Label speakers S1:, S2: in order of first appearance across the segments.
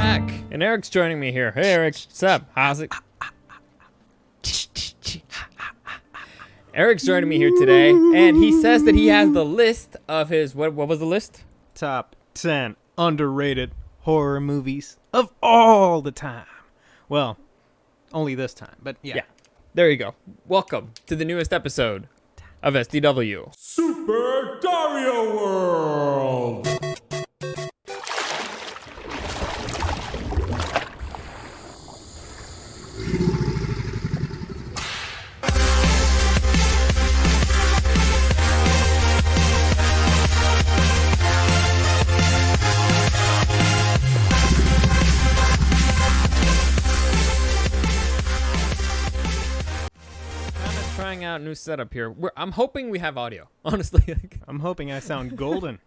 S1: back, and Eric's joining me here. Hey, Eric. What's up? How's it? Eric's joining me here today, and he says that he has the list of his... What was the list?
S2: Top 10 underrated horror movies of all the time. Well, only this time, but yeah.
S1: There you go. Welcome to the newest episode of SDW.
S3: Super Dario World!
S1: Trying out new setup here. I'm hoping we have audio, honestly.
S2: I'm hoping I sound golden.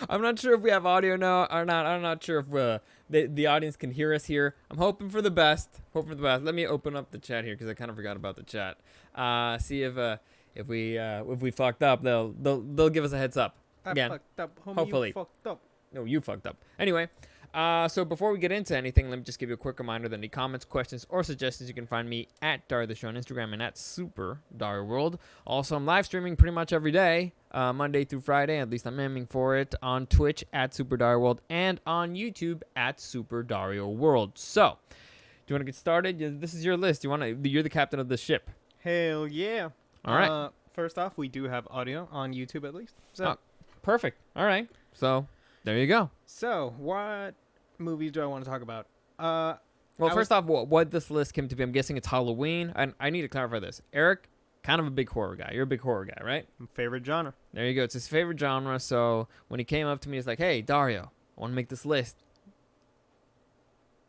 S1: I'm not sure if we have audio now or not. I'm not sure if the audience can hear us here. I'm hoping for the best. Let me open up the chat here because I kind of forgot about the chat. See if we fucked up, they'll give us a heads up again.
S2: I fucked up, homie.
S1: Hopefully.
S2: You fucked up.
S1: No, you fucked up. Anyway, so before we get into anything, let me just give you a quick reminder that any comments, questions, or suggestions, you can find me at Dario the Show on Instagram and at Super Dario World. Also, I'm live streaming pretty much every day, Monday through Friday. At least I'm aiming for it on Twitch at Super Dario World and on YouTube at Super Dario World. So, do you want to get started? This is your list. You're the captain of the ship.
S2: Hell yeah.
S1: All right.
S2: First off, we do have audio on YouTube at least. So,
S1: Perfect. All right. So, there you go.
S2: So what movies do I want to talk about?
S1: Well, first off, what this list came to be, I'm guessing it's Halloween. And I need to clarify this. Eric, kind of a big horror guy. You're a big horror guy, right?
S2: Favorite genre.
S1: There you go. It's his favorite genre. So when he came up to me, he's like, "Hey, Dario, I want to make this list."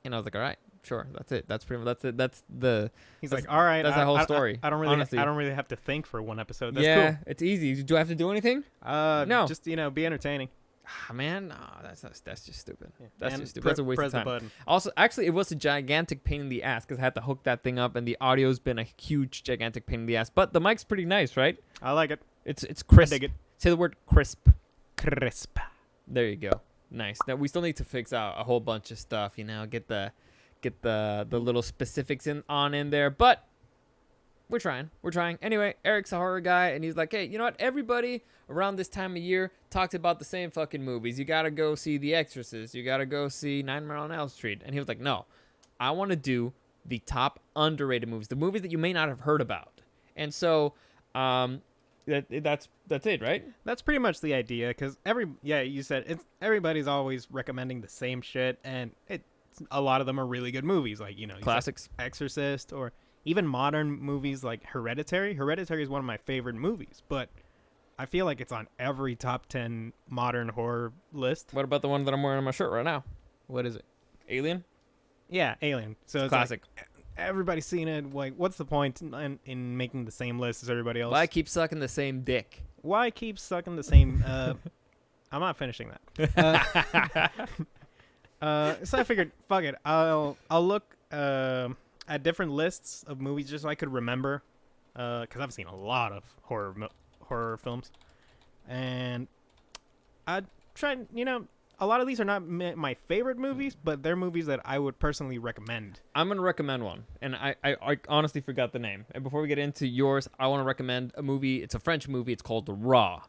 S1: And I was like, "All right, sure. That's it. That's pretty much that's it.
S2: He's like, all right.
S1: That's the whole story.
S2: I don't really.
S1: Honestly.
S2: I don't really have to think for one episode. That's
S1: yeah,
S2: cool.
S1: it's easy. Do I have to do anything? No.
S2: Just be entertaining.
S1: Man, no, that's just stupid.
S2: Yeah.
S1: That's
S2: And
S1: just stupid. That's a waste
S2: press
S1: of time.
S2: the button.
S1: Also, actually, it was a gigantic pain in the ass because I had to hook that thing up, and the audio's been a huge, gigantic pain in the ass. But the mic's pretty nice, right?
S2: I like it.
S1: It's crisp.
S2: I dig it.
S1: Say the word crisp.
S2: Crisp.
S1: There you go. Nice. Now we still need to fix out a whole bunch of stuff. Get the little specifics in there, but. We're trying. Anyway, Eric's a horror guy, and he's like, hey, you know what? Everybody around this time of year talks about the same fucking movies. You got to go see The Exorcist. You got to go see Nightmare on Elm Street. And he was like, no, I want to do the top underrated movies, the movies that you may not have heard about. And so that's it, right?
S2: That's pretty much the idea, because you said everybody's always recommending the same shit, and a lot of them are really good movies, like,
S1: Classics.
S2: Exorcist, or even modern movies like Hereditary. Hereditary is one of my favorite movies, but I feel like it's on every top 10 modern horror list.
S1: What about the one that I'm wearing on my shirt right now?
S2: What is it?
S1: Alien?
S2: Yeah, Alien. So it's
S1: classic.
S2: Like, everybody's seen it. Like, what's the point in making the same list as everybody else?
S1: Why keep sucking the same dick?
S2: Why keep sucking the same... I'm not finishing that. So I figured, fuck it. I'll look... at different lists of movies just so I could remember, because I've seen a lot of horror films, and I tried. A lot of these are not my favorite movies, but they're movies that I would personally recommend.
S1: I'm gonna recommend one, and I honestly forgot the name. And before we get into yours, I want to recommend a movie. It's a French movie. It's called Raw.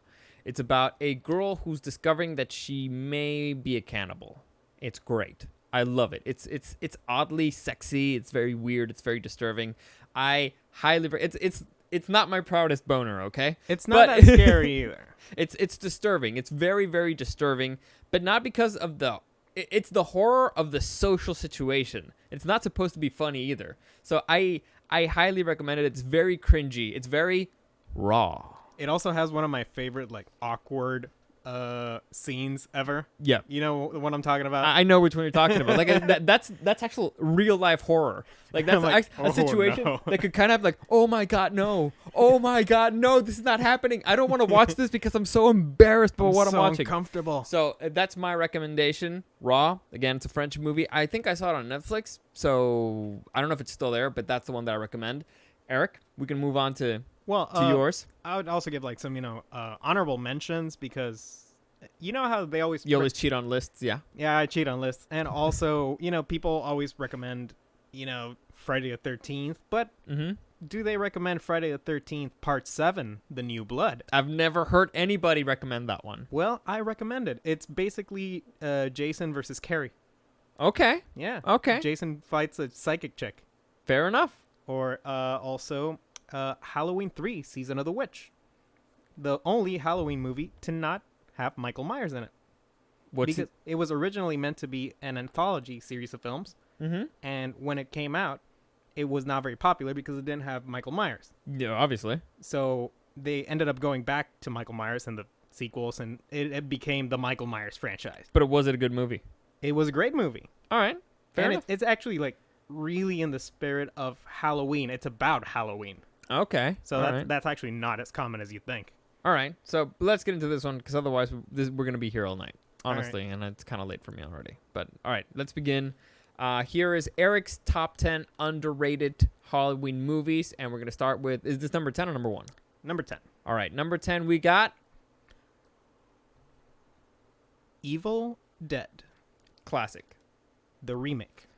S1: It's about a girl who's discovering that she may be a cannibal. It's great. I love it. It's oddly sexy. It's very weird. It's very disturbing. I highly it's not my proudest boner, okay?
S2: It's not that scary either.
S1: It's disturbing. It's very, very disturbing, but not because of it's the horror of the social situation. It's not supposed to be funny either. So I highly recommend it. It's very cringy. It's very raw.
S2: It also has one of my favorite awkward scenes ever.
S1: Yeah,
S2: you know what I'm talking about.
S1: I know which one you're talking about. Like that's actual real life horror. Like that's a situation that could kind of oh my god, no, this is not happening. I don't want to watch this because I'm so embarrassed by what I'm watching.
S2: Uncomfortable.
S1: So that's my recommendation. Raw. Again, it's a French movie. I think I saw it on Netflix. So I don't know if it's still there, but that's the one that I recommend. Eric, we can move on to yours.
S2: I would also give some honorable mentions because you know how they always
S1: You always cheat on lists, yeah.
S2: yeah, I cheat on lists, and also people always recommend Friday the 13th, but
S1: Mm-hmm.
S2: do they recommend Friday the 13th Part 7, The New Blood?
S1: I've never heard anybody recommend that one.
S2: Well, I recommend it. It's basically Jason versus Carrie.
S1: Okay.
S2: Yeah.
S1: Okay.
S2: Jason fights a psychic chick.
S1: Fair enough.
S2: Or also Halloween 3, Season of the Witch. The only Halloween movie to not have Michael Myers in it. Because it was originally meant to be an anthology series of films.
S1: Mm-hmm.
S2: And when it came out, it was not very popular because it didn't have Michael Myers.
S1: Yeah, obviously.
S2: So they ended up going back to Michael Myers in the sequels, and it became the Michael Myers franchise.
S1: But was it a good movie?
S2: It was a great movie.
S1: All right. Fair
S2: And
S1: enough.
S2: it's actually like really in the spirit of Halloween. It's about Halloween.
S1: Okay.
S2: So
S1: All
S2: that's,
S1: right.
S2: that's actually not as common as you think.
S1: All right. So let's get into this one because otherwise we're going to be here all night,
S2: All right.
S1: honestly. And it's kind of late for me already. But all right, let's begin. Here is Eric's top 10 underrated Halloween movies. And we're going to start with, is this number 10 or number 1?
S2: Number 10.
S1: All right. Number 10, we got
S2: Evil Dead,
S1: classic.
S2: the remake.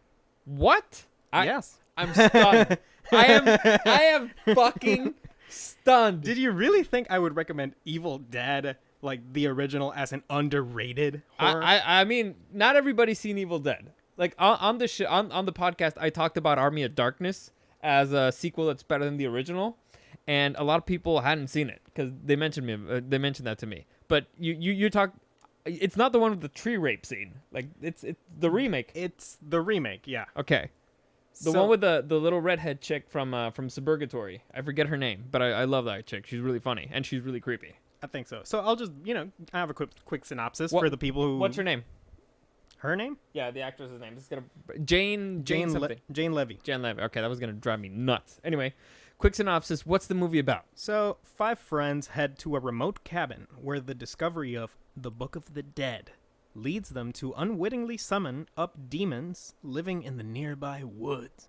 S1: What?
S2: Yes.
S1: I'm stunned. I am fucking stunned.
S2: Did you really think I would recommend Evil Dead, like the original, as an underrated horror?
S1: I mean, not everybody's seen Evil Dead. Like on the on the podcast, I talked about Army of Darkness as a sequel that's better than the original, and a lot of people hadn't seen it because they mentioned that to me. But you talk, it's not the one with the tree rape scene. Like it's the remake.
S2: It's the remake, yeah.
S1: Okay. The one with the little redhead chick from Suburgatory. I forget her name, but I love that chick. She's really funny and she's really creepy.
S2: I think so. So I'll just, I have a quick synopsis
S1: What-
S2: for the people who...
S1: What's her name?
S2: Her name?
S1: Yeah, the actress's name. This is gonna Jane something.
S2: Jane Levy.
S1: Jan Levy. Okay, that was gonna drive me nuts. Anyway, quick synopsis. What's the movie about?
S2: So, 5 friends head to a remote cabin where the discovery of the Book of the Dead leads them to unwittingly summon up demons living in the nearby woods.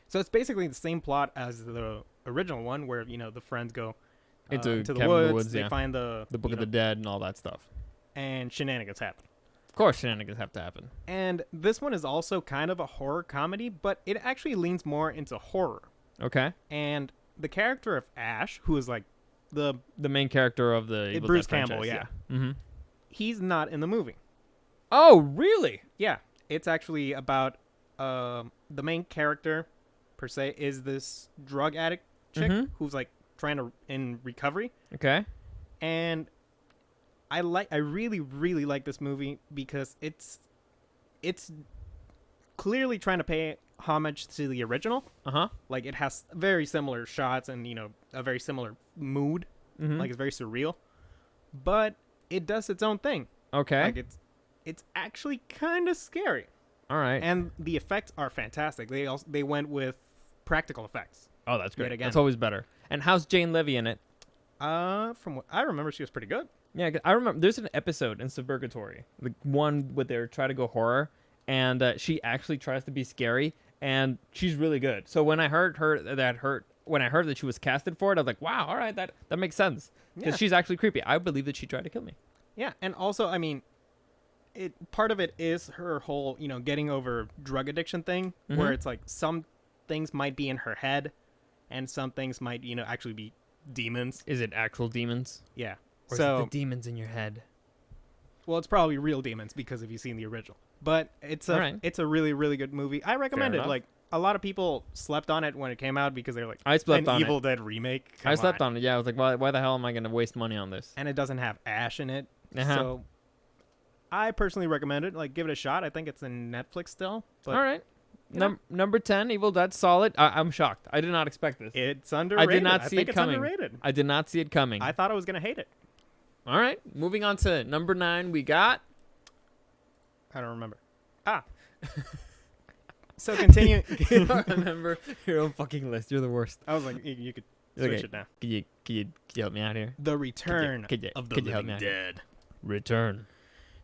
S2: So it's basically the same plot as the original one, where the friends go
S1: Into
S2: to the
S1: cabin in the
S2: woods.
S1: woods,
S2: They
S1: yeah.
S2: find the
S1: Book of the Dead and all that stuff.
S2: and shenanigans happen.
S1: Of course, shenanigans have to happen.
S2: And this one is also kind of a horror comedy, but it actually leans more into horror.
S1: Okay.
S2: And the character of Ash, who is like the
S1: The main character of the Evil
S2: Bruce
S1: Dead
S2: Campbell,
S1: franchise, Mm-hmm.
S2: he's not in the movie.
S1: Oh, really?
S2: Yeah, it's actually about the main character per se is this drug addict chick
S1: Mhm.
S2: who's like trying to in recovery,
S1: Okay.
S2: and I really really like this movie because it's clearly trying to pay homage to the original.
S1: Uh-huh.
S2: Like it has very similar shots and a very similar mood.
S1: Mm-hmm.
S2: Like it's very surreal, but it does its own thing.
S1: Okay.
S2: Like it's actually kind of scary.
S1: All right.
S2: And the effects are fantastic. They went with practical effects.
S1: Oh, that's
S2: yet
S1: great.
S2: again.
S1: That's always better. And how's Jane Levy in it?
S2: From what I remember, she was pretty good.
S1: Yeah, 'cause I remember there's an episode in Suburgatory, the one where they try to go horror, and she actually tries to be scary, and she's really good. So when I heard that she was casted for it, I was like, wow, all right, that makes sense because
S2: Yeah.
S1: she's actually creepy. I believe that she tried to kill me.
S2: Yeah, and also, I mean, part of it is her whole getting over drug addiction thing, where
S1: Mhm.
S2: it's like some things might be in her head, and some things might actually be demons.
S1: Is it actual demons?
S2: Yeah.
S1: Or is
S2: So
S1: it the demons in your head?
S2: well, it's probably real demons because if you've seen the original. But it's a
S1: Alright.
S2: it's a really really good movie. I recommend it.
S1: enough.
S2: Like a lot of people slept on it when it came out because they're like,
S1: I slept
S2: an
S1: on
S2: Evil
S1: it.
S2: Dead remake.
S1: I
S2: Come
S1: slept on it. Yeah, I was like, why the hell am I going to waste money on this?
S2: And it doesn't have Ash in it.
S1: Uh-huh.
S2: So I personally recommend it. Like, give it a shot. I think it's in Netflix still. But
S1: All right.
S2: Yeah.
S1: Number 10, Evil Dead, solid. I'm shocked. I did not expect this.
S2: it's underrated.
S1: not see
S2: think
S1: it
S2: it's
S1: coming.
S2: underrated.
S1: I did not see it coming.
S2: I thought I was gonna hate it.
S1: All right. Moving on to number 9, we got.
S2: I don't remember. So continue.
S1: You don't remember your own fucking list. You're the worst.
S2: I was like, you could
S1: Okay.
S2: switch it now.
S1: Can you help me out here?
S2: The Return
S1: could you-
S2: of the
S1: could you help
S2: Living
S1: me out
S2: Dead.
S1: Return.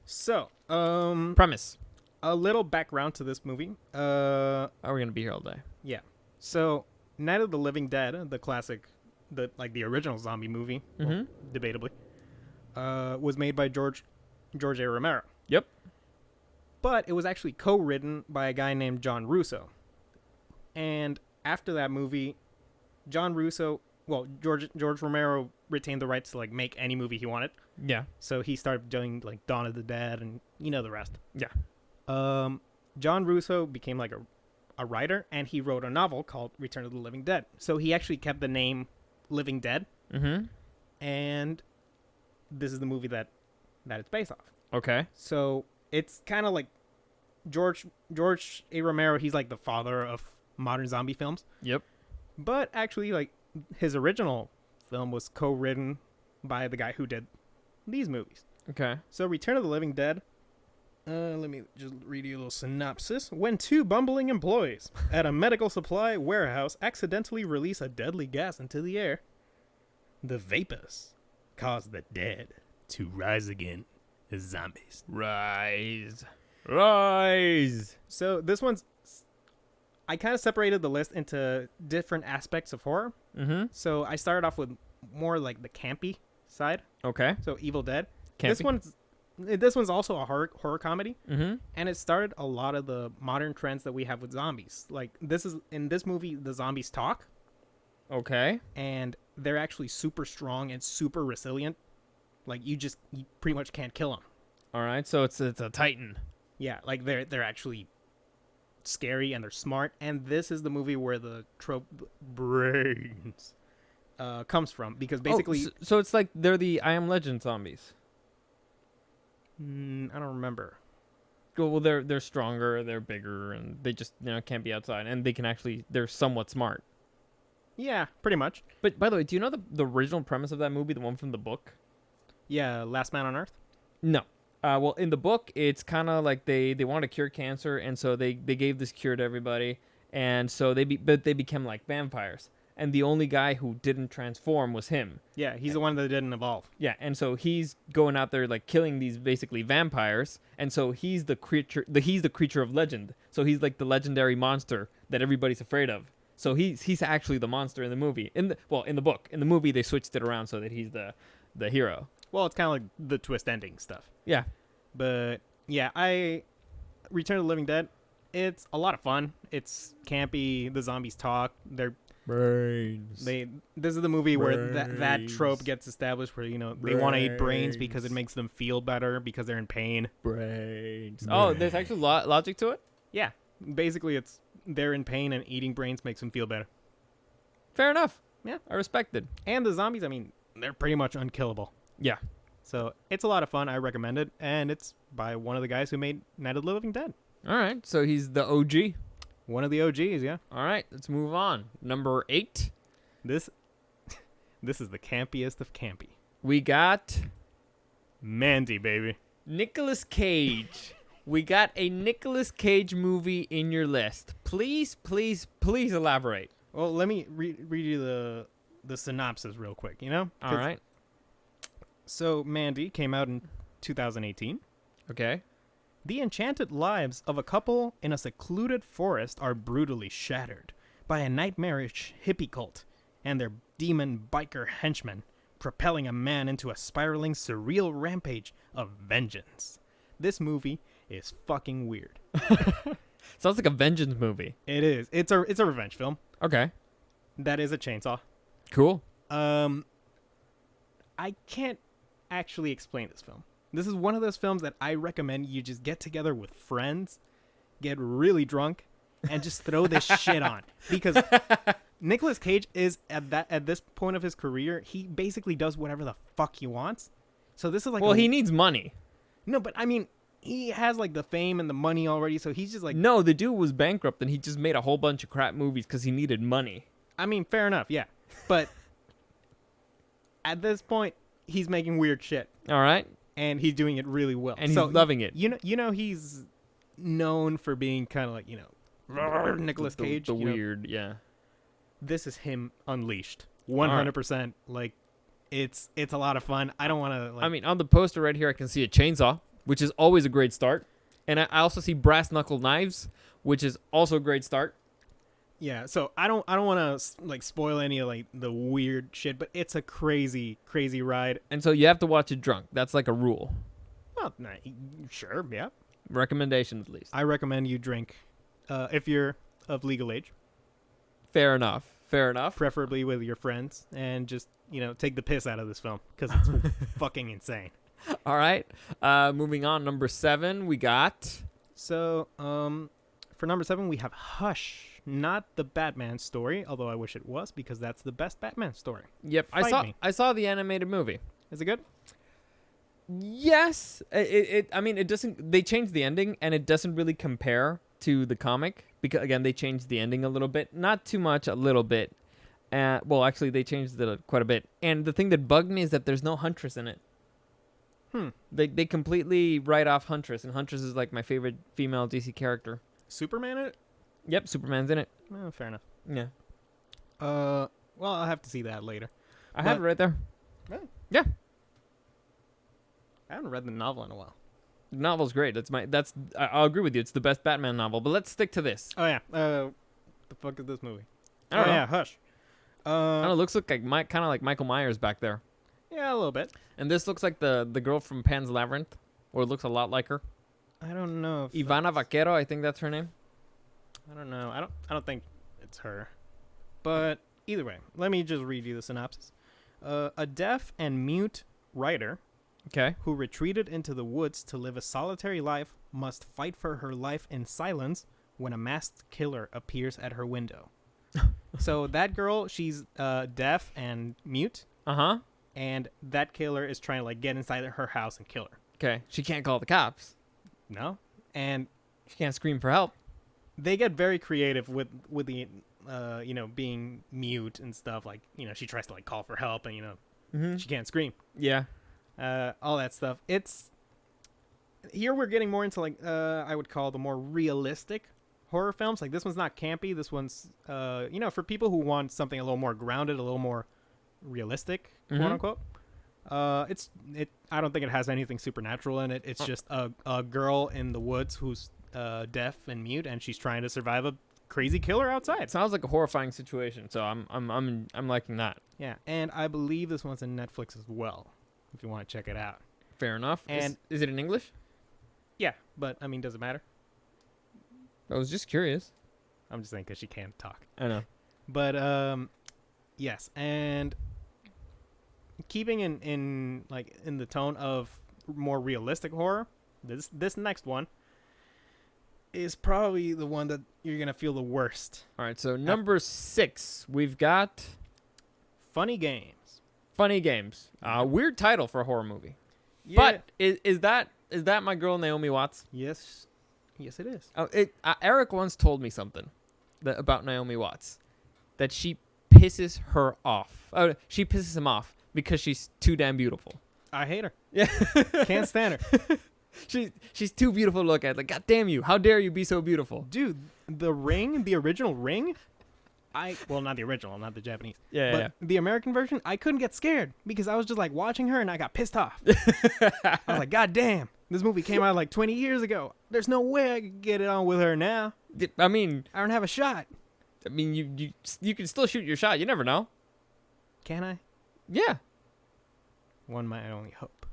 S2: So,
S1: Premise.
S2: a little background to this movie.
S1: Oh, we're gonna be here all day.
S2: Yeah. So, Night of the Living Dead, the classic, the original zombie movie, well,
S1: Mm-hmm.
S2: debatably, was made by George George A. Romero.
S1: Yep.
S2: But it was actually co-written by a guy named John Russo. And after that movie, George Romero retained the rights to like make any movie he wanted.
S1: Yeah.
S2: So he started doing like Dawn of the Dead and you know the rest.
S1: Yeah.
S2: John Russo became like a writer, and he wrote a novel called Return of the Living Dead. So he actually kept the name Living Dead.
S1: Mm-hmm.
S2: And this is the movie that it's based off.
S1: Okay.
S2: So it's kind of like George A. Romero. He's like the father of modern zombie films.
S1: Yep.
S2: But actually, like his original film was co-written by the guy who did these movies.
S1: Okay.
S2: So Return of the Living Dead. Let me just read you a little synopsis. When two bumbling employees at a medical supply warehouse accidentally release a deadly gas into the air, the vapors cause the dead to rise again as zombies.
S1: Rise.
S2: So this one's... I kind of separated the list into different aspects of horror.
S1: Mm-hmm.
S2: So I started off with more like the campy side.
S1: Okay.
S2: So Evil Dead.
S1: Campy.
S2: This one's also a horror comedy.
S1: Mm-hmm.
S2: And it started a lot of the modern trends that we have with zombies. Like in this movie, the zombies talk,
S1: Okay.
S2: and they're actually super strong and super resilient. Like you pretty much can't kill them.
S1: All right. So it's a Titan.
S2: Yeah, like they're actually scary and they're smart. And this is the movie where the trope brains comes from, because basically
S1: so it's like they're the I Am Legend zombies.
S2: I don't remember.
S1: Well, they're stronger, they're bigger, and they just can't be outside, and they're somewhat smart.
S2: Yeah, pretty much.
S1: But by the way, do you know the original premise of that movie, the one from the book?
S2: Yeah, Last Man on Earth.
S1: No. Well, in the book, it's kind of like they want to cure cancer, and so they gave this cure to everybody, and so they became like vampires, and the only guy who didn't transform was him.
S2: Yeah, he's the one that didn't evolve.
S1: Yeah, and so he's going out there like killing these basically vampires, and so he's the creature of legend. So he's like the legendary monster that everybody's afraid of. So he's actually the monster in the movie. In the book. In the movie, they switched it around so that he's the hero.
S2: Well, it's kind of like the twist ending stuff.
S1: Yeah.
S2: But yeah, Return of the Living Dead, it's a lot of fun. It's campy. The zombies talk.
S1: Brains.
S2: This is the movie where that trope gets established, where they want to eat brains because it makes them feel better because they're in pain.
S1: Brains. Oh, there's actually logic to it?
S2: Yeah, basically they're in pain and eating brains makes them feel better.
S1: Fair enough.
S2: Yeah,
S1: I respect it.
S2: And the zombies, I mean, they're pretty much unkillable.
S1: Yeah.
S2: So it's a lot of fun. I recommend it, and it's by one of the guys who made Night of the Living Dead.
S1: All right, so he's the OG.
S2: One of the OGs, yeah.
S1: All right, let's move on. Number 8.
S2: This is the campiest of campy.
S1: We got
S2: Mandy, baby.
S1: Nicolas Cage. We got a Nicolas Cage movie in your list. Please, please, please elaborate.
S2: Well, let me read you the synopsis real quick,
S1: All right.
S2: So Mandy came out in 2018.
S1: Okay.
S2: The enchanted lives of a couple in a secluded forest are brutally shattered by a nightmarish hippie cult and their demon biker henchmen, propelling a man into a spiraling surreal rampage of vengeance. This movie is fucking weird.
S1: Sounds like a vengeance movie.
S2: It is. It's a revenge film.
S1: Okay.
S2: That is a chainsaw.
S1: Cool.
S2: I can't actually explain this film. This is one of those films that I recommend you just get together with friends, get really drunk, and just throw this shit on. Because Nicolas Cage is at this point of his career, he basically does whatever the fuck he wants. So this is like
S1: he needs money.
S2: No, but I mean, he has like the fame and the money already, so he's just like...
S1: No, the dude was bankrupt and he just made a whole bunch of crap movies because he needed money.
S2: I mean, fair enough, yeah. But at this point, he's making weird shit.
S1: All right.
S2: And he's doing it really well.
S1: And he's loving it.
S2: You know he's known for being kind of like, Nicolas Cage.
S1: The weird, yeah.
S2: This is him unleashed. 100%. Like, it's a lot of fun. I don't want to...
S1: I mean, on the poster right here, I can see a chainsaw, which is always a great start. And I also see brass knuckle knives, which is also a great start.
S2: Yeah, so I don't want to like spoil any of like the weird shit, but it's a crazy ride.
S1: And so you have to watch it drunk. That's like a rule.
S2: Well, sure, yeah.
S1: Recommendations, at least.
S2: I recommend you drink if you're of legal age,
S1: Fair enough. Fair enough.
S2: preferably with your friends, and just take the piss out of this film because it's fucking insane.
S1: All right. Moving on. Number 7, we got.
S2: So, for number 7, we have Hush, not the Batman story, although I wish it was because that's the best Batman story.
S1: Yep.
S2: Fight me.
S1: I saw the animated movie.
S2: Is it good?
S1: Yes. I mean, it doesn't. They changed the ending, and it doesn't really compare to the comic because again, they changed the ending a little bit. Not too much, a little bit. Well, actually, they changed it quite a bit. And the thing that bugged me is that there's no Huntress in it. They completely write off Huntress, and Huntress is like my favorite female DC character.
S2: Superman in it?
S1: Yep, Superman's in it.
S2: Oh, fair enough.
S1: Yeah.
S2: Well, I'll have to see that later.
S1: I have it right there.
S2: Really?
S1: Yeah.
S2: I haven't read the novel in a while.
S1: The novel's great. I'll agree with you. It's the best Batman novel. But let's stick to this.
S2: Oh yeah. The fuck is this movie?
S1: I don't know.
S2: Yeah, Hush.
S1: I don't know. It looks like kind of like Michael Myers back there.
S2: Yeah, a little bit.
S1: And this looks like the girl from Pan's Labyrinth, or it looks a lot like her.
S2: I don't know. If
S1: Ivana Vaquero, I think that's her name.
S2: I don't know. I don't think it's her. But either way, let me just read you the synopsis. A deaf and mute writer
S1: Okay.
S2: who retreated into the woods to live a solitary life must fight for her life in silence when a masked killer appears at her window. So that girl, she's deaf and mute,
S1: Uh-huh.
S2: and that killer is trying to like get inside her house and kill her.
S1: Okay. She can't call the cops.
S2: No? And
S1: She can't scream for help.
S2: they get very creative with the being mute and stuff. Like, she tries to like call for help and
S1: Mm-hmm.
S2: she can't scream.
S1: Yeah.
S2: All that stuff. It's here we're getting more into like I would call the more realistic horror films. Like this one's not campy. This one's for people who want something a little more grounded, a little more realistic,
S1: Mhm.
S2: quote unquote. I don't think it has anything supernatural in it. It's just a girl in the woods who's deaf and mute, and she's trying to survive a crazy killer outside.
S1: It sounds like a horrifying situation, so I'm liking that.
S2: Yeah, and I believe this one's in Netflix as well. If you want to check it out.
S1: Fair enough.
S2: And-
S1: is it in English?
S2: Yeah, but I mean, does it matter?
S1: I was just curious.
S2: I'm just saying because she can't talk.
S1: I know.
S2: But yes, and keeping in the tone of more realistic horror, this next one is probably the one that you're gonna feel the worst.
S1: All right. So number 6, we've got
S2: Funny Games.
S1: Funny Games. Weird title for a horror movie.
S2: Yeah.
S1: But is that my girl Naomi Watts?
S2: yes, it is.
S1: Oh, Eric once told me something about Naomi Watts, that she pisses her off. Oh, she pisses him off because she's too damn beautiful.
S2: I hate her.
S1: Yeah,
S2: Can't stand her.
S1: she's too beautiful to look at. Like, God damn you! How dare you be so beautiful?
S2: Dude, the original Ring. Well, not the original, not the Japanese.
S1: Yeah,
S2: But
S1: yeah.
S2: the American version, I couldn't get scared because I was just like watching her and I got pissed off. I was like, God damn, this movie came out like 20 years ago. There's no way I could get it on with her now.
S1: I mean,
S2: I don't have a shot.
S1: you can still shoot your shot. You never know.
S2: Can I?
S1: Yeah.
S2: One might only hope.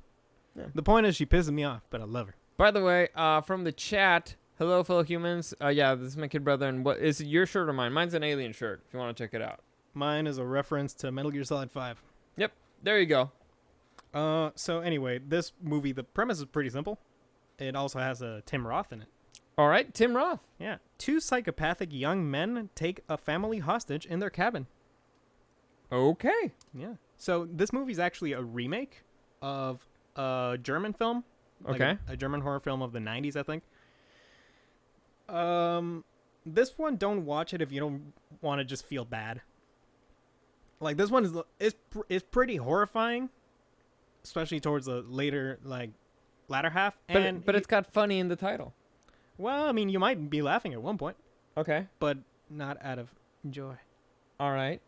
S1: Yeah.
S2: The point is she pisses me off, but I love her.
S1: By the way, from the chat, hello fellow humans. Yeah, this is my kid brother. And what is it, your shirt or mine? Mine's an alien shirt. If you want to check it out.
S2: Mine is a reference to Metal Gear Solid 5.
S1: Yep. There you go.
S2: So anyway, this movie, the premise is pretty simple. It also has a Tim Roth in it.
S1: All right, Tim Roth.
S2: Yeah. 2 psychopathic young men take a family hostage in their cabin.
S1: Okay.
S2: Yeah. So this movie's actually a remake of a German film.
S1: Okay.
S2: A German horror film of the 90s, I think. This one, don't watch it if you don't want to just feel bad. Like, this one is pretty horrifying, especially towards the latter half.
S1: But it's got funny in the title.
S2: Well, I mean, you might be laughing at one point,
S1: Okay.
S2: but not out of joy.
S1: All right.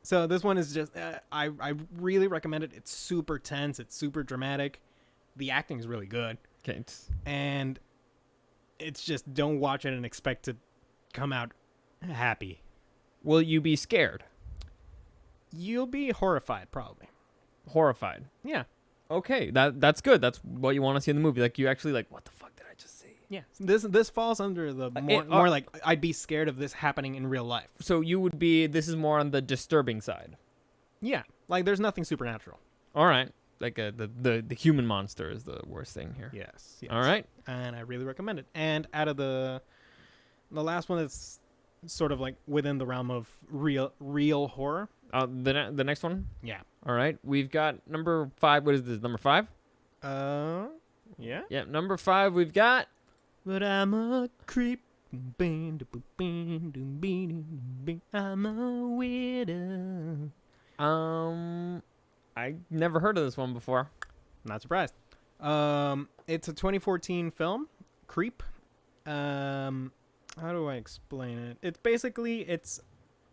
S2: So this one is just, I really recommend it. It's super tense. It's super dramatic. The acting is really good.
S1: Okay.
S2: And it's just, don't watch it and expect to come out happy.
S1: Will you be scared?
S2: You'll be horrified, probably.
S1: Horrified.
S2: Yeah.
S1: Okay, that's good. That's what you want to see in the movie. Like you actually like, what the fuck did I just see?
S2: Yeah, this falls under the more like I'd be scared of this happening in real life.
S1: So you would be. This is more on the disturbing side.
S2: Yeah, like there's nothing supernatural.
S1: All right, like the human monster is the worst thing here.
S2: Yes.
S1: All right.
S2: And I really recommend it. And out of the last one that's sort of like within the realm of real horror.
S1: The next one.
S2: Yeah.
S1: All right, we've got number 5. What is this? Number 5?
S2: Yeah.
S1: Yeah, number 5. We've got.
S2: But I'm a creep. I'm a widow.
S1: I never heard of this one before.
S2: Not surprised. It's a 2014 film, Creep. How do I explain it? It's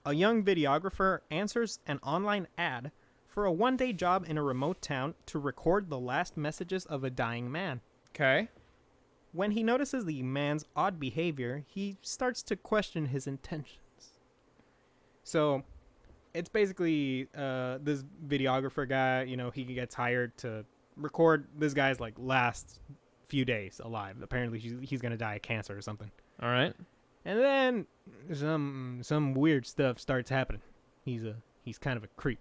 S2: a young videographer answers an online ad for a one-day job in a remote town to record the last messages of a dying man.
S1: Okay.
S2: When he notices the man's odd behavior, he starts to question his intentions. So, it's basically this videographer guy, he gets hired to record this guy's like last few days alive. Apparently he's going to die of cancer or something.
S1: All right.
S2: And then some weird stuff starts happening. He's kind of a creep.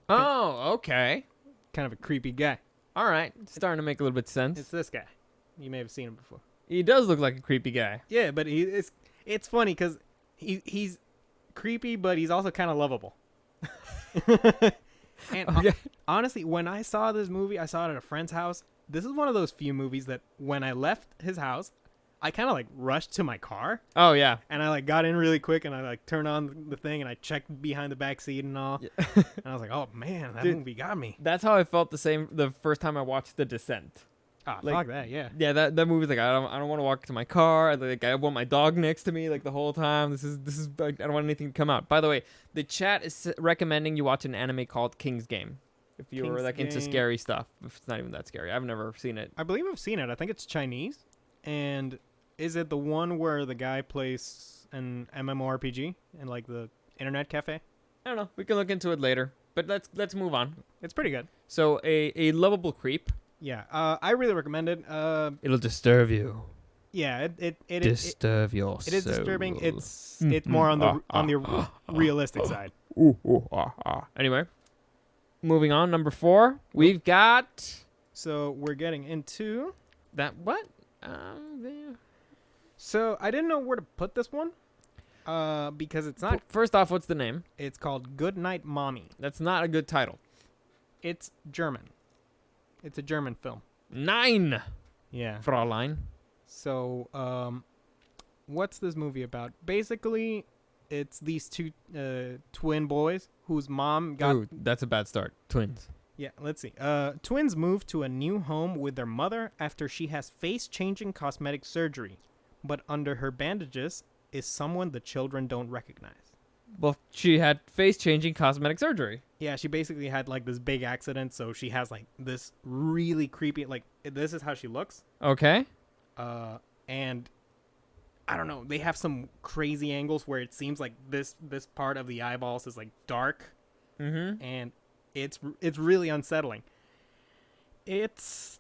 S1: Oh, okay.
S2: Kind of a creepy guy.
S1: All right. Starting to make a little bit of sense.
S2: It's this guy. You may have seen him before.
S1: He does look like a creepy guy.
S2: Yeah, but it's funny because he's creepy, but he's also kind of lovable. And
S1: Okay.
S2: honestly, when I saw this movie, I saw it at a friend's house. This is one of those few movies that when I left his house, I kind of like rushed to my car
S1: Oh, yeah.
S2: and I like got in really quick and I like turned on the thing and I checked behind the back seat and all.
S1: Yeah.
S2: And I was like, oh man, that
S1: Dude.
S2: movie got me.
S1: That's how I felt the first time I watched The Descent.
S2: Ah,
S1: like-
S2: fuck that, yeah.
S1: Yeah, that movie's like I don't want to walk to my car. Like I want my dog next to me like the whole time. This is like, I don't want anything to come out. By the way, the chat is recommending you watch an anime called King's Game. If you were
S2: King's
S1: like into
S2: Game.
S1: scary stuff, if it's not even that scary. I've never seen it.
S2: I believe I've seen it. I think it's Chinese. And is it the one where the guy plays an MMORPG in like the internet cafe?
S1: I don't know. We can look into it later. But let's move on.
S2: It's pretty good.
S1: So a lovable creep.
S2: Yeah, I really recommend it.
S1: It'll disturb you.
S2: Yeah, it
S1: Disturb your
S2: it is
S1: soul.
S2: disturbing. It's more on the realistic side.
S1: Anyway, moving on. Number 4, we've got
S2: So we're getting into.
S1: that. What?
S2: So I didn't know where to put this one, because it's not.
S1: First off, what's the name?
S2: It's called Good Night Mommy.
S1: That's not a good title.
S2: It's German. It's a German film.
S1: 9,
S2: Yeah.
S1: Fräulein.
S2: So, what's this movie about? Basically, it's these two twin boys whose mom got.
S1: Ooh, that's a bad start. Twins.
S2: Yeah, let's see. Twins move to a new home with their mother after she has face-changing cosmetic surgery, but under her bandages is someone the children don't recognize.
S1: Well, she had face-changing cosmetic surgery.
S2: Yeah, she basically had like this big accident, so she has like this really creepy. Like this is how she looks.
S1: Okay.
S2: And I don't know. They have some crazy angles where it seems like this part of the eyeballs is like dark,
S1: Mm-hmm.
S2: and it's really unsettling. It's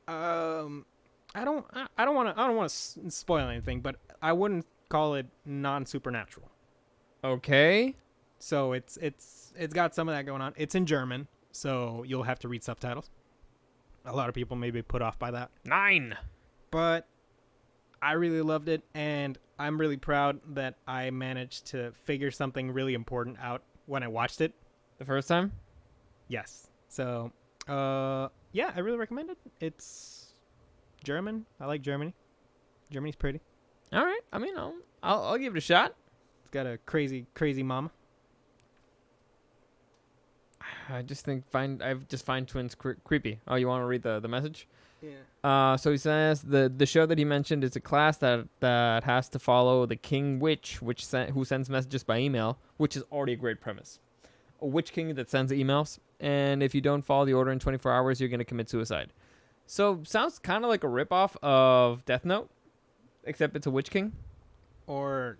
S2: I don't want to spoil anything, but I wouldn't call it non-supernatural.
S1: Okay.
S2: So it's got some of that going on. It's in German, so you'll have to read subtitles. A lot of people may be put off by that.
S1: 9.
S2: But I really loved it, and I'm really proud that I managed to figure something really important out when I watched it.
S1: The first time?
S2: Yes. So, yeah, I really recommend it. It's German. I like Germany. Germany's pretty.
S1: All right. I mean, I'll give it a shot.
S2: It's got a crazy, crazy mama.
S1: I just find twins creepy. Oh, you want to read the message?
S2: Yeah.
S1: So he says the show that he mentioned is a class that has to follow the king witch, who sends messages by email, which is already a great premise. A witch king that sends emails, and if you don't follow the order in 24 hours, you're going to commit suicide. So sounds kind of like a ripoff of Death Note, except it's a witch king.
S2: Or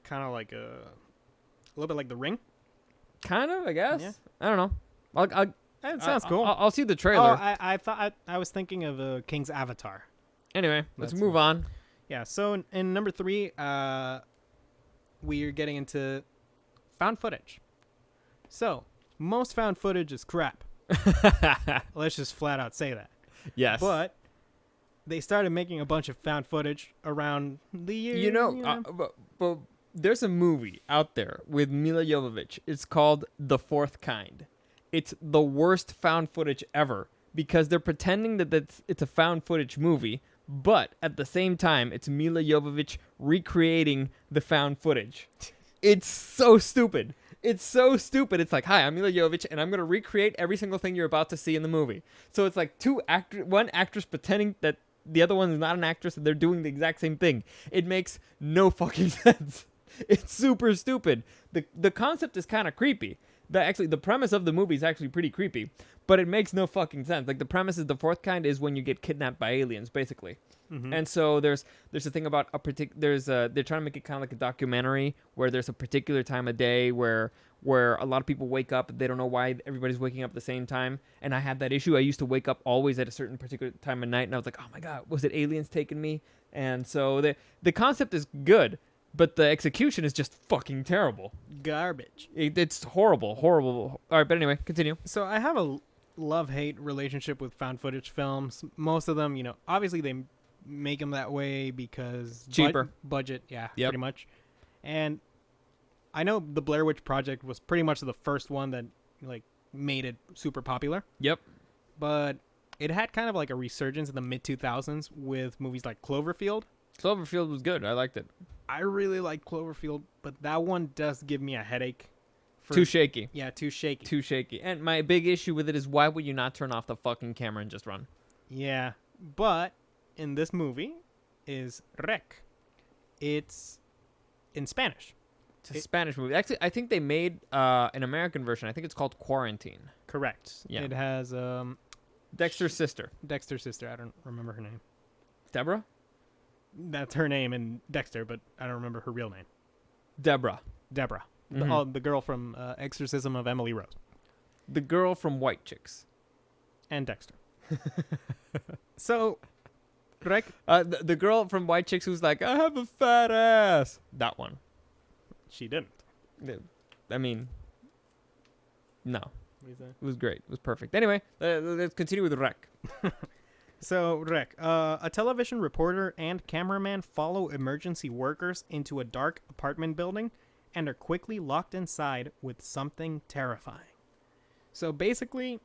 S2: kind of like a little bit like The Ring.
S1: Kind of, I guess.
S2: Yeah.
S1: I don't know.
S2: It sounds cool.
S1: I'll see the
S2: Oh,
S1: trailer.
S2: I thought I was thinking of King's Avatar.
S1: Anyway, let's
S2: That's
S1: move on.
S2: Yeah. So in number 3, we are getting into found footage. So most found footage is crap. Let's just flat out say that.
S1: Yes.
S2: But they started making a bunch of found footage around the year.
S1: You know, but there's a movie out there with Mila Jovovich. It's called The Fourth Kind. It's the worst found footage ever because they're pretending that it's a found footage movie, but at the same time, it's Mila Jovovich recreating the found footage. It's so stupid. It's so stupid. It's like, hi, I'm Mila Jovovich, and I'm going to recreate every single thing you're about to see in the movie. So it's like one actress pretending that the other one is not an actress, and they're doing the exact same thing. It makes no fucking sense. It's super stupid. The concept is kind of creepy. The premise of the movie is actually pretty creepy, but it makes no fucking sense. Like, the premise is the fourth kind is when you get kidnapped by aliens, basically.
S2: Mhm.
S1: And so there's a thing about they're trying to make it kind of like a documentary where there's a particular time of day where a lot of people wake up, they don't know why everybody's waking up at the same time. And I had that issue. I used to wake up always at a certain particular time of night, and I was like, oh my god, was it aliens taking me? And so the concept is good, but the execution is just fucking terrible.
S2: Garbage.
S1: It's horrible. All right, but anyway, continue.
S2: So I have a love-hate relationship with found footage films. Most of them, obviously they make them that way because
S1: Cheaper.
S2: Budget, yeah,
S1: Yep.
S2: pretty much. And I know the Blair Witch Project was pretty much the first one that made it super popular,
S1: Yep.
S2: but it had kind of like a resurgence in the mid 2000s with movies like Cloverfield.
S1: Cloverfield was good. I liked it.
S2: I really like Cloverfield, but that one does give me a headache.
S1: Too shaky.
S2: Yeah, too shaky.
S1: Too shaky. And my big issue with it is why would you not turn off the fucking camera and just run?
S2: Yeah, but in this movie is Rec. It's in Spanish.
S1: It's a Spanish movie. Actually, I think they made an American version. I think it's called Quarantine.
S2: Correct.
S1: Yeah.
S2: It has
S1: Dexter's sister.
S2: Dexter's sister. I don't remember her name.
S1: Deborah?
S2: That's her name in Dexter, but I don't remember her real name.
S1: Deborah.
S2: Deborah.
S1: Mhm.
S2: The girl from Exorcism of Emily Rose.
S1: The girl from White Chicks.
S2: And Dexter. So, Rec.
S1: The girl from White Chicks who's like, I have a fat ass. That one.
S2: She didn't.
S1: I mean, no. It was great. It was perfect. Anyway, let's continue with Rec.
S2: So, Rec, a television reporter and cameraman follow emergency workers into a dark apartment building and are quickly locked inside with something terrifying. So basically,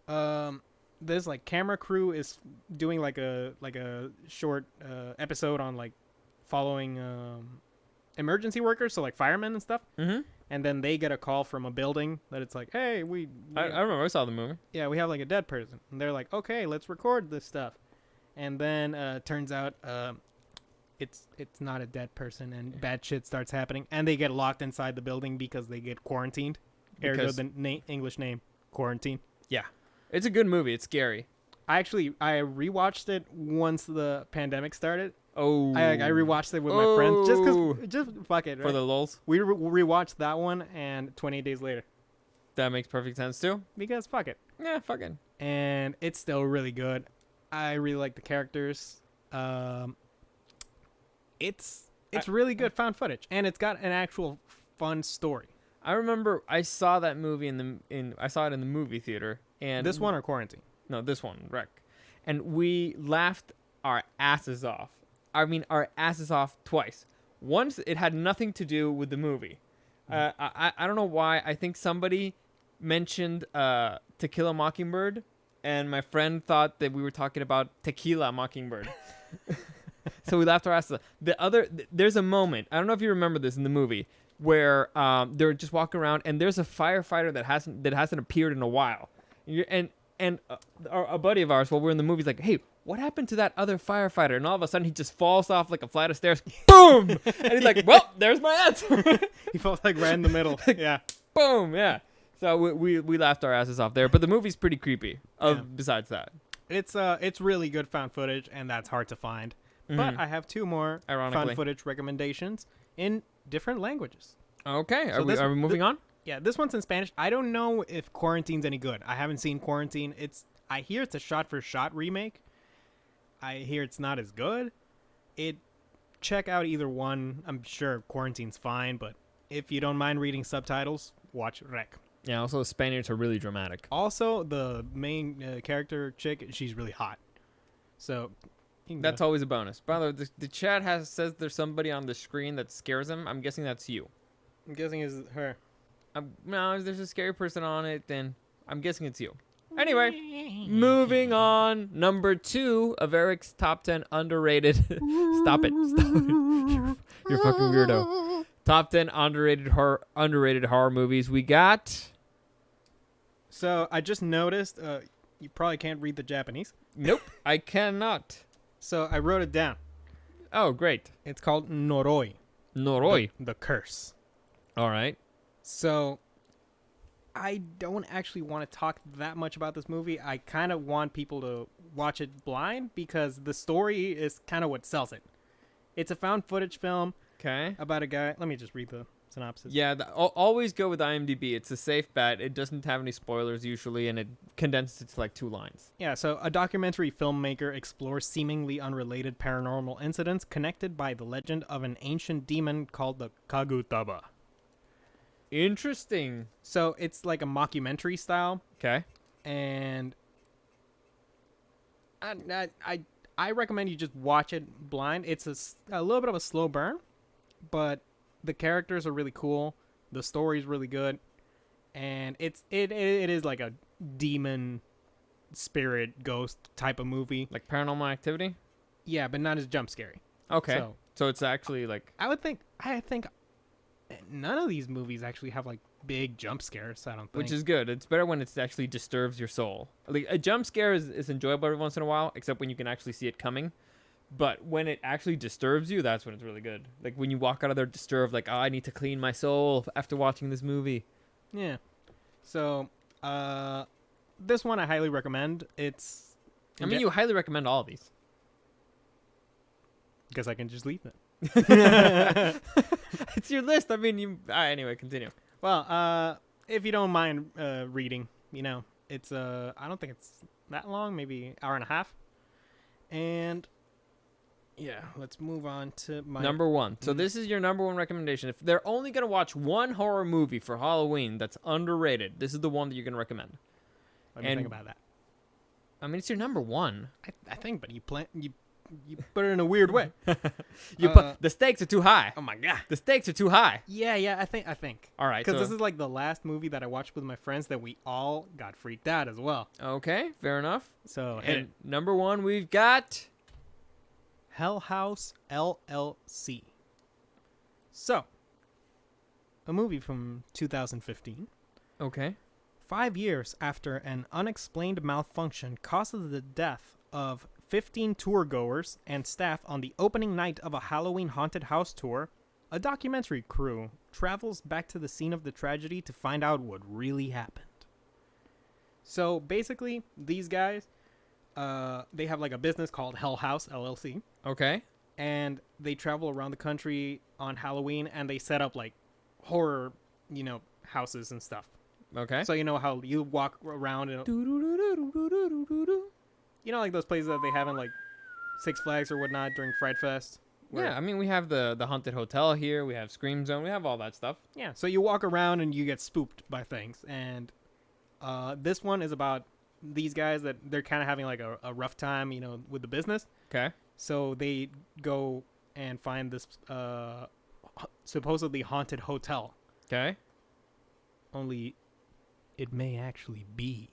S2: this camera crew is doing like a short episode on following emergency workers, so firemen and stuff.
S1: Mm-hmm.
S2: And then they get a call from a building that it's like, hey,
S1: I remember. I saw the movie.
S2: yeah, we have a dead person. And they're like, okay, let's record this stuff. And then turns out it's not a dead person, and bad shit starts happening. And they get locked inside the building because they get quarantined. Ergo
S1: Because-
S2: the English name, Quarantine.
S1: Yeah. It's a good movie. It's scary.
S2: I rewatched it once the pandemic started.
S1: Oh.
S2: I rewatched it with my friends just
S1: Oh.
S2: because, just fuck it.
S1: For
S2: Right?
S1: the lulz.
S2: We rewatched that one and 28 Days Later
S1: That makes perfect sense, too.
S2: because fuck it.
S1: Yeah, fucking.
S2: And it's still really good. I really like the characters. It's really good found footage, and it's got an actual fun story.
S1: I remember I saw that movie I saw it in the movie theater, and
S2: This one or Quarantine?
S1: No, this one, Wreck. And we laughed our asses off. I mean, our asses off twice. Once, it had nothing to do with the movie. I don't know why. I think somebody mentioned To Kill a Mockingbird, and my friend thought that we were talking about Tequila Mockingbird. So we laughed our asses off. There's a moment, I don't know if you remember this in the movie, where they're just walking around, and there's a firefighter that hasn't appeared in a while. And a buddy of ours, while we're in the movie, is like, hey, what happened to that other firefighter? And all of a sudden, he just falls off like a flight of stairs. Boom! And he's like, well, there's my answer.
S2: He felt right in the middle. Yeah.
S1: Boom! Yeah. So we laughed our asses off there. But the movie's pretty creepy, besides that.
S2: It's really good found footage, and that's hard to find. But
S1: Mhm.
S2: I have two more
S1: Ironically.
S2: found footage recommendations in different languages.
S1: Okay.
S2: So
S1: Are we moving on?
S2: Yeah, this one's in Spanish. I don't know if Quarantine's any good. I haven't seen Quarantine. I hear it's a shot-for-shot remake. I hear it's not as good. Check out either one. I'm sure Quarantine's fine, but if you don't mind reading subtitles, watch Rec.
S1: Yeah, also Spaniards are really dramatic.
S2: Also, the main character chick, she's really hot. So
S1: That's always a bonus. By the way, the chat says there's somebody on the screen that scares him. I'm guessing that's you.
S2: I'm guessing it's her.
S1: No, if there's a scary person on it, then I'm guessing it's you. Anyway, moving on. Number 2 of Eric's top 10 underrated. Stop it. You're a fucking weirdo. Top 10 underrated horror movies. We got.
S2: So I just noticed. You probably can't read the Japanese.
S1: Nope, I cannot.
S2: So I wrote it down.
S1: Oh, great.
S2: It's called Noroi.
S1: Noroi.
S2: The curse.
S1: All right.
S2: So I don't actually want to talk that much about this movie. I kind of want people to watch it blind because the story is kind of what sells it. It's a found footage film
S1: Okay.
S2: about a guy. Let me just read the synopsis.
S1: Yeah, always go with IMDb. It's a safe bet. It doesn't have any spoilers usually, and it condenses it to like 2 lines.
S2: Yeah, so a documentary filmmaker explores seemingly unrelated paranormal incidents connected by the legend of an ancient demon called the Kagutaba.
S1: Interesting.
S2: So it's like a mockumentary style,
S1: Okay.
S2: and I recommend you just watch it blind. It's a little bit of a slow burn, but the characters are really cool. The story's really good, and it is like a demon spirit ghost type of movie.
S1: Like Paranormal Activity?
S2: Yeah, but not as jump scary.
S1: Okay. So it's actually like.
S2: I think none of these movies actually have like big jump scares. I don't think.
S1: Which is good. It's better when it actually disturbs your soul. Like a jump scare is enjoyable every once in a while, except when you can actually see it coming. But when it actually disturbs you, that's when it's really good. Like when you walk out of there disturbed, like, oh, I need to clean my soul after watching this movie.
S2: Yeah. So, this one I highly recommend.
S1: I mean, you highly recommend all of these.
S2: Because I can just leave it.
S1: It's your list. I mean, anyway, continue.
S2: Well, if you don't mind reading, it's I don't think it's that long, maybe hour and a half. And yeah, let's move on to my
S1: Number 1. So this is your number 1 recommendation. If they're only going to watch one horror movie for Halloween that's underrated, this is the one that you're going to recommend.
S2: Let me think about that.
S1: I mean, it's your number 1.
S2: I think, but you put it in a weird way.
S1: You put the stakes are too high.
S2: Oh my god.
S1: The stakes are too high.
S2: Yeah, I think.
S1: All right.
S2: Because this is like the last movie that I watched with my friends that we all got freaked out as well.
S1: Okay, fair enough.
S2: So,
S1: And number 1, we've got
S2: Hell House LLC. So, a movie from 2015.
S1: Okay.
S2: 5 years after an unexplained malfunction causes the death of 15 tour goers and staff on the opening night of a Halloween haunted house tour, a documentary crew travels back to the scene of the tragedy to find out what really happened. So basically, these guys, they have like a business called Hell House LLC.
S1: Okay.
S2: And they travel around the country on Halloween and they set up like horror, houses and stuff.
S1: Okay.
S2: So you know how you walk around and like those places that they have in like Six Flags or whatnot during Fright Fest.
S1: Yeah, I mean, we have the haunted hotel here. We have Scream Zone. We have all that stuff.
S2: Yeah, so you walk around and you get spooked by things. And this one is about these guys that they're kind of having like a rough time, with the business.
S1: Okay.
S2: So they go and find this supposedly haunted hotel.
S1: Okay.
S2: Only it may actually be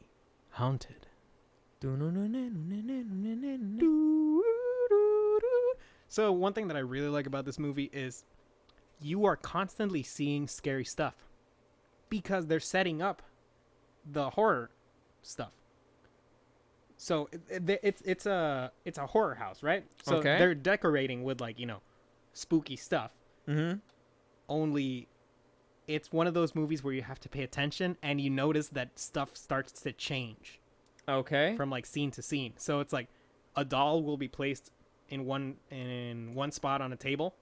S2: haunted. So one thing that I really like about this movie is you are constantly seeing scary stuff because they're setting up the horror stuff. So it's a horror house, right? So
S1: Okay.
S2: they're decorating with like, spooky stuff.
S1: Mm-hmm.
S2: Only it's one of those movies where you have to pay attention and you notice that stuff starts to change.
S1: Okay.
S2: From like scene to scene. So it's like a doll will be placed in one spot on a table,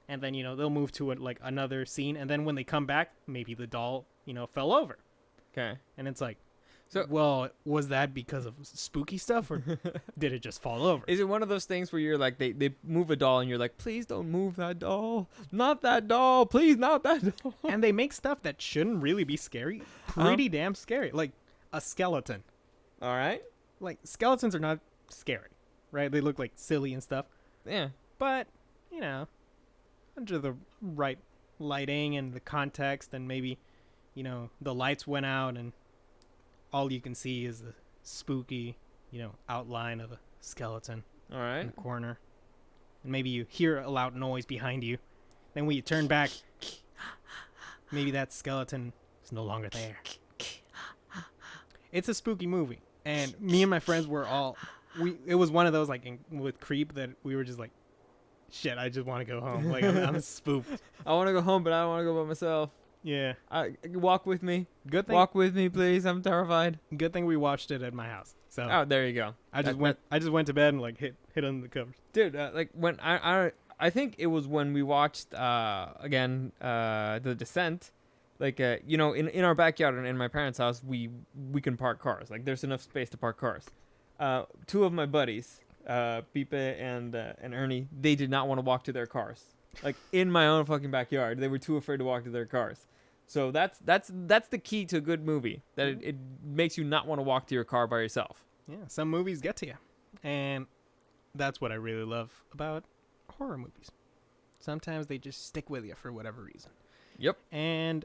S2: and then they'll move to like another scene, and then when they come back, maybe the doll fell over.
S1: Okay.
S2: And it's like,
S1: So-
S2: well, was that because of spooky stuff, or did it just fall over?
S1: Is it one of those things where you're like, they move a doll and you're like, please don't move that doll. Not that doll. Please, not that doll.
S2: And they make stuff that shouldn't really be scary pretty damn scary. Like a skeleton.
S1: All right.
S2: Like, skeletons are not scary, right? They look like silly and stuff.
S1: Yeah.
S2: But, under the right lighting and the context, and maybe, the lights went out and all you can see is the spooky, outline of a skeleton
S1: All
S2: in
S1: right.
S2: the corner. And maybe you hear a loud noise behind you. Then when you turn back, maybe that skeleton is no longer there. It's a spooky movie. And me and my friends were it was one of those, like, with Creep, that we were just like, shit, I just want to go home. Like, I'm spooked.
S1: I want to go home, but I don't want to go by myself.
S2: Yeah.
S1: Walk with me.
S2: Good thing.
S1: Walk with me, please. I'm terrified.
S2: Good thing we watched it at my house. So
S1: Oh, there you go.
S2: I just
S1: that-
S2: went to bed and like hit under the covers.
S1: Dude, like when I think it was when we watched again The Descent, like in our backyard and in my parents' house we can park cars. Like there's enough space to park cars. Two of my buddies, Pipe and Ernie, they did not want to walk to their cars. Like in my own fucking backyard, they were too afraid to walk to their cars. So that's the key to a good movie, that it makes you not want to walk to your car by yourself.
S2: Yeah, some movies get to you, and that's what I really love about horror movies. Sometimes they just stick with you for whatever reason.
S1: Yep.
S2: And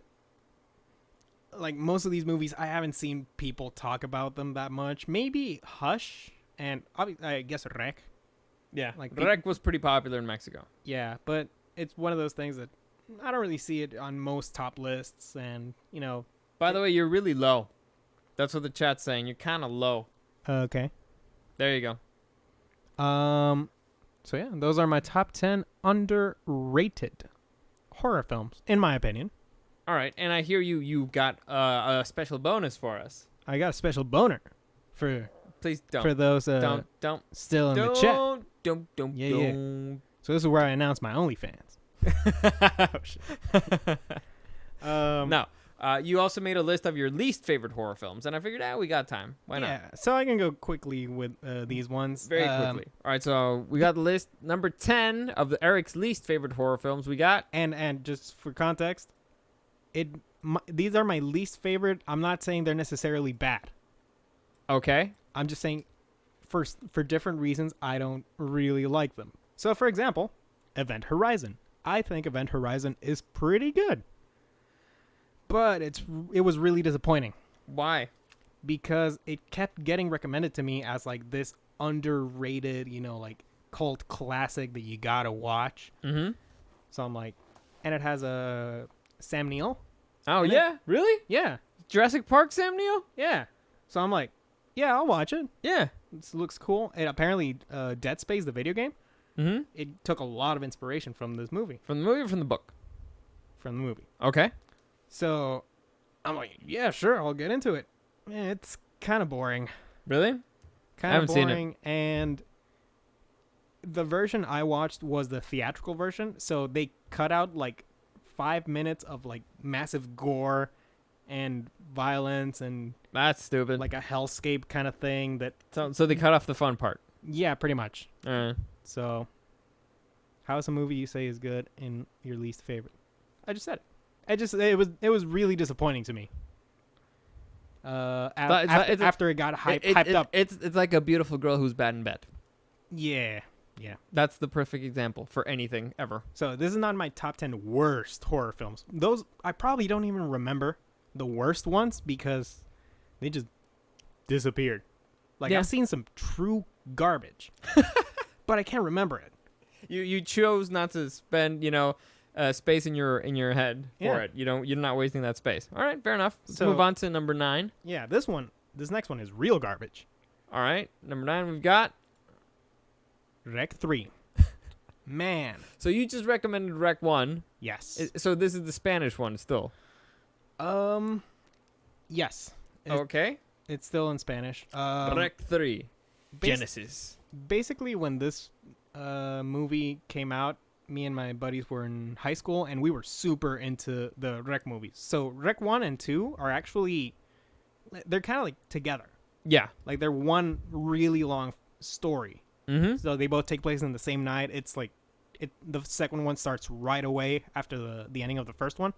S2: like most of these movies, I haven't seen people talk about them that much. Maybe Hush and I guess Rec.
S1: Yeah,
S2: Like
S1: Rec was pretty popular in Mexico.
S2: Yeah, but it's one of those things that I don't really see it on most top lists, and
S1: By the way, you're really low. That's what the chat's saying. You're kind of low.
S2: Okay.
S1: There you go.
S2: So yeah, those are my top 10 underrated horror films, in my opinion.
S1: All right, and I hear you got a special bonus for us.
S2: I got a special boner for
S1: Please don't.
S2: for those
S1: don't
S2: still in the chat.
S1: Don't.
S2: Yeah. So this is where I announce my OnlyFans.
S1: No. You also made a list of your least favorite horror films, and I figured, we got time. Why not?
S2: Yeah, so I can go quickly with these ones.
S1: Very quickly. All right, so we got the list number 10 of Eric's least favorite horror films. We got
S2: And just for context, these are my least favorite. I'm not saying they're necessarily bad.
S1: okay.
S2: I'm just saying for different reasons, I don't really like them. So, for example, Event Horizon. I think Event Horizon is pretty good. But it was really disappointing
S1: Why?
S2: because it kept getting recommended to me as like this underrated, like cult classic that you gotta watch.
S1: Mm-hmm.
S2: So I'm like, and it has a Sam Neill.
S1: Oh,
S2: And
S1: yeah? Really?
S2: Yeah,
S1: Jurassic Park, Sam Neill?
S2: yeah. So I'm like, yeah, I'll watch it.
S1: Yeah.
S2: This looks cool. And apparently, Dead Space, the video game,
S1: Mm-hmm.
S2: it took a lot of inspiration from this movie,
S1: From the movie or from the book? Okay.
S2: So I'm like, yeah, sure, I'll get into it. It's kind of boring.
S1: Really?
S2: Kind of
S1: haven't seen it.
S2: boring. And the version I watched was the theatrical version. So they cut out like 5 minutes of like massive gore and violence and
S1: That's stupid.
S2: like a hellscape kind of thing that,
S1: So they cut off the fun part.
S2: yeah, pretty much.
S1: Uh,
S2: So how's a movie you say is good and your least favorite? I just said it. It was really disappointing to me. After it got hyped up.
S1: It's like a beautiful girl who's bad in bed.
S2: Yeah.
S1: That's the perfect example for anything ever.
S2: So this is not my top 10 worst horror films. Those, I probably don't even remember the worst ones because they just disappeared. Like,
S1: Yeah.
S2: I've seen some true garbage, but I can't remember it.
S1: You chose not to spend space in your head
S2: Yeah.
S1: for it. You're not wasting that space. All right, fair enough. Let's
S2: So-
S1: move on to number 9.
S2: Yeah, this next one is real garbage.
S1: All right, number 9 we've got.
S2: Rec 3. Man.
S1: So you just recommended Rec 1.
S2: Yes.
S1: So this is the Spanish one still.
S2: Yes.
S1: Okay.
S2: It's still in Spanish.
S1: Rec 3.
S2: bas-
S1: Genesis.
S2: Basically, when this movie came out, me and my buddies were in high school, and we were super into the Rec movies. So Rec 1 and 2 are actually, they're kind of like together.
S1: Yeah.
S2: Like they're one really long story.
S1: Mm-hmm.
S2: So they both take place in the same night. It's like the second one starts right away after the ending of the first one.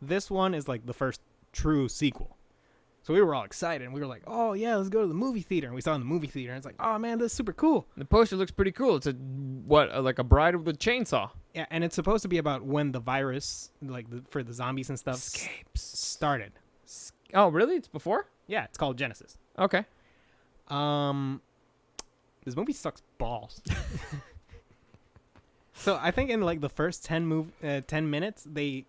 S2: This one is like the first true sequel. So we were all excited, and we were like, oh yeah, let's go to the movie theater. And we saw it in the movie theater, and it's like, oh man, this is super cool.
S1: The poster looks pretty cool. It's like a bride with a chainsaw.
S2: Yeah, and it's supposed to be about when the virus, like for the zombies and stuff, started.
S1: Oh, really? It's before?
S2: Yeah, it's called Genesis.
S1: Okay.
S2: This movie sucks balls. So I think in like the first 10 minutes, they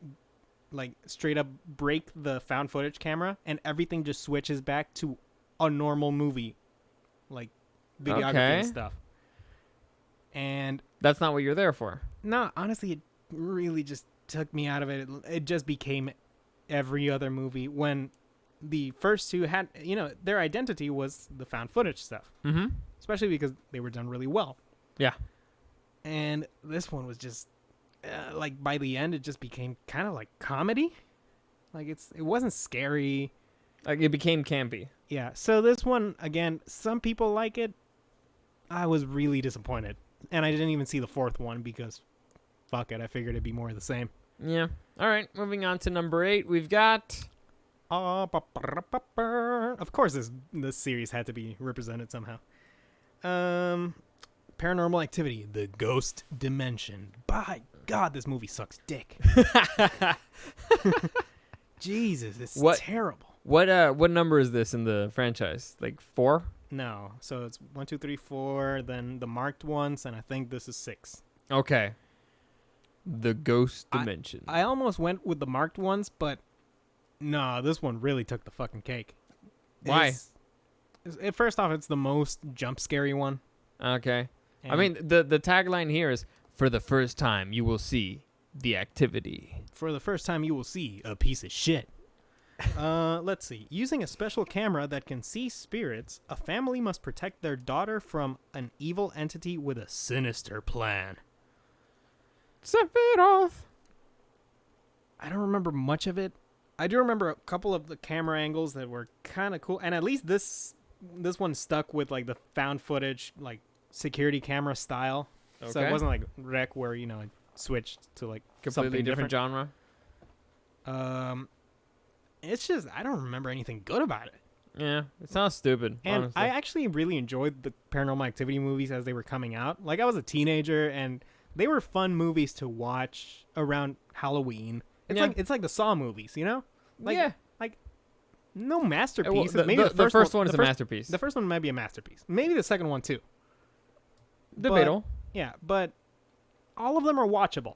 S2: like straight up break the found footage camera, and everything just switches back to a normal movie, like videography and stuff. And
S1: that's not what you're there for.
S2: no, honestly, it really just took me out of it. It just became every other movie when the first two had, their identity was the found footage stuff,
S1: Mm-hmm.
S2: especially because they were done really well.
S1: Yeah.
S2: And this one was just like by the end, it just became kind of like comedy. Like it wasn't scary.
S1: Like it became campy.
S2: Yeah. So this one, again, some people like it. I was really disappointed, and I didn't even see the fourth one because, fuck it, I figured it'd be more of the same.
S1: Yeah. All right. Moving on to number 8, we've got.
S2: Of course, this series had to be represented somehow. Paranormal Activity: The Ghost Dimension. By God, this movie sucks dick. Jesus, it's terrible.
S1: What number is this in the franchise? Like 4?
S2: No, so it's 1, 2, 3, 4. Then the marked ones, and I think this is 6.
S1: Okay. The Ghost Dimension.
S2: I almost went with the marked ones, but no, this one really took the fucking cake.
S1: Why?
S2: First off, it's the most jump scary one.
S1: Okay.
S2: And
S1: I mean, the tagline here is, for the first time, you will see the activity.
S2: for the first time, you will see a piece of shit. Let's see. Using a special camera that can see spirits, a family must protect their daughter from an evil entity with a sinister plan.
S1: Sephiroth.
S2: I don't remember much of it. I do remember a couple of the camera angles that were kind of cool, and at least this one stuck with like the found footage, like security camera style. So it
S1: Okay.
S2: wasn't like Rec where it switched to like
S1: Completely
S2: something
S1: different genre.
S2: It's just I don't remember anything good about it.
S1: Yeah, it sounds stupid.
S2: And
S1: honestly.
S2: I actually really enjoyed the Paranormal Activity movies as they were coming out. Like I was a teenager, and they were fun movies to watch around Halloween. It's like the Saw movies, Like,
S1: yeah.
S2: Like no masterpieces.
S1: Well,
S2: Maybe
S1: the first one is a masterpiece.
S2: The first one might be a masterpiece. Maybe the second one too.
S1: Debatable.
S2: Yeah, but all of them are watchable.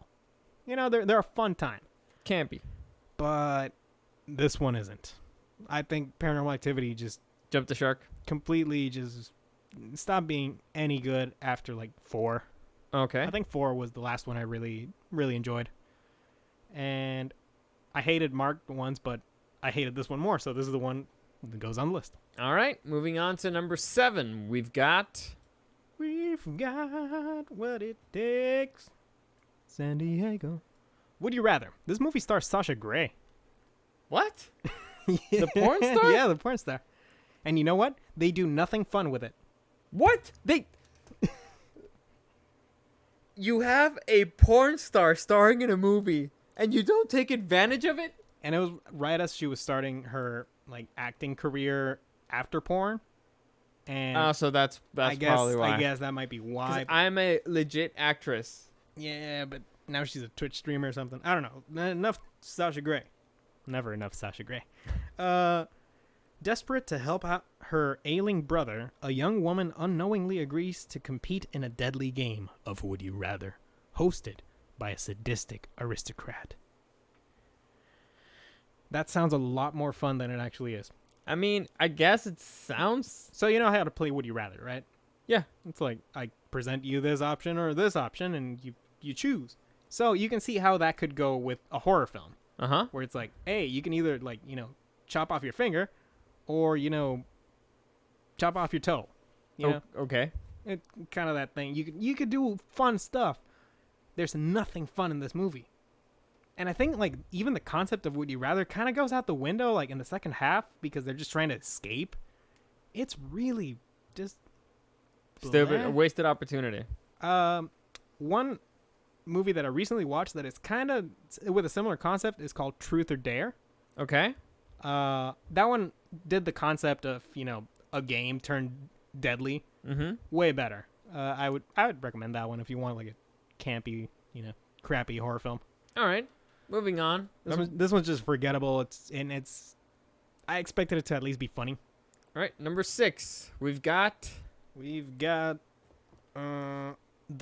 S2: They're a fun time.
S1: Can't be.
S2: But this one isn't. I think Paranormal Activity just
S1: Jump the shark.
S2: completely just stopped being any good after like 4.
S1: Okay.
S2: I think 4 was the last one I really, really enjoyed. And I hated marked ones, but I hated this one more. So this is the one that goes on the list.
S1: All right. Moving on to number 7. We've got.
S2: We've got what it takes. San Diego. Would you rather? This movie stars Sasha Grey.
S1: What? The porn star?
S2: Yeah, the porn star. And you know what? They do nothing fun with it.
S1: What? You have a porn star starring in a movie, and you don't take advantage of it?
S2: And it was right as she was starting her like acting career after porn. And
S1: Oh, so that's probably why.
S2: I guess that might be
S1: 'Cause
S2: why.
S1: I'm a legit actress.
S2: Yeah, but now she's a Twitch streamer or something. I don't know. Enough Sasha Grey. Never enough Sasha Grey. Desperate to help out her ailing brother, a young woman unknowingly agrees to compete in a deadly game of Would You Rather, hosted by a sadistic aristocrat. That sounds a lot more fun than it actually is.
S1: I mean, I guess it sounds.
S2: So you know how to play Would You Rather, right?
S1: Yeah.
S2: It's like I present you this option or this option, and you choose. So you can see how that could go with a horror film,
S1: Uh-huh.
S2: where it's like, hey, you can either chop off your finger, or chop off your toe.
S1: Okay.
S2: It kind of that thing. You could do fun stuff, There's nothing fun in this movie. And I think, like, even the concept of Would You Rather kind of goes out the window, like, in the second half because they're just trying to escape. It's really just...
S1: Stupid.
S2: bleh.
S1: A wasted opportunity.
S2: One movie that I recently watched that is kind of with a similar concept is called Truth or Dare.
S1: Okay.
S2: That one did the concept of, a game turned deadly
S1: Mm-hmm.
S2: way better. I would recommend that one if you want like a campy, crappy horror film.
S1: All right. Moving on.
S2: This one's just forgettable. I expected it to at least be funny.
S1: All right. Number 6. We've got
S2: The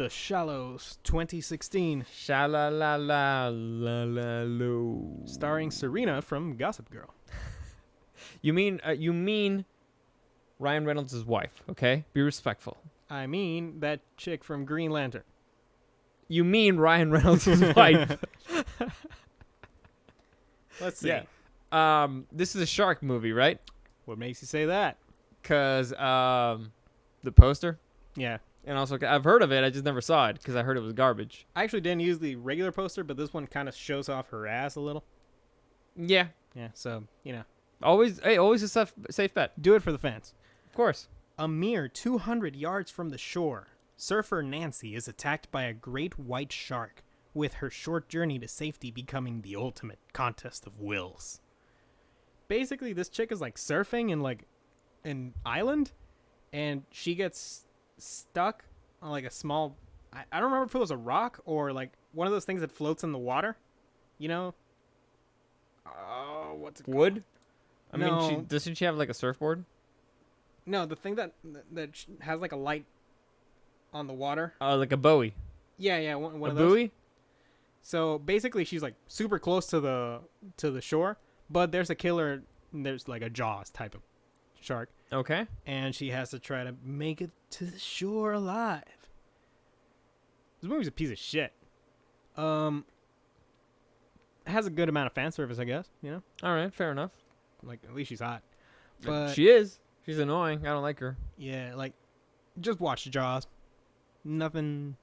S2: Shallows 2016,
S1: Sha-la-la-la-la-la-lo.
S2: starring Serena from Gossip Girl.
S1: You mean Ryan Reynolds' wife, okay? Be respectful.
S2: I mean that chick from Green Lantern.
S1: You mean Ryan Reynolds' wife.
S2: Let's see.
S1: Yeah. This is a shark movie, right?
S2: What makes you say that?
S1: Cuz the poster,
S2: Yeah.
S1: and also I've heard of it, I just never saw it cuz I heard it was garbage.
S2: I actually didn't use the regular poster, but this one kind of shows off her ass a little.
S1: Yeah.
S2: Yeah, so,
S1: Always a safe bet.
S2: do it for the fans.
S1: Of course.
S2: A mere 200 yards from the shore, surfer Nancy is attacked by a great white shark, with her short journey to safety becoming the ultimate contest of wills. Basically, this chick is like surfing in like an island, and she gets stuck on like a small... I don't remember if it was a rock or like one of those things that floats in the water. Oh, what's it called?
S1: Wood? I mean,
S2: No.
S1: doesn't she have like a surfboard?
S2: No, the thing that has like a light on the water.
S1: Like a Bowie.
S2: Yeah, one
S1: A
S2: of those.
S1: buoy?
S2: So basically, she's like super close to the shore, but there's a killer. There's like a Jaws type of shark,
S1: Okay.
S2: and she has to try to make it to the shore alive. This movie's a piece of shit. It has a good amount of fan service, I guess.
S1: All right, fair enough.
S2: Like at least she's hot. But
S1: She is. She's annoying. I don't like her.
S2: yeah, like just watch Jaws. Nothing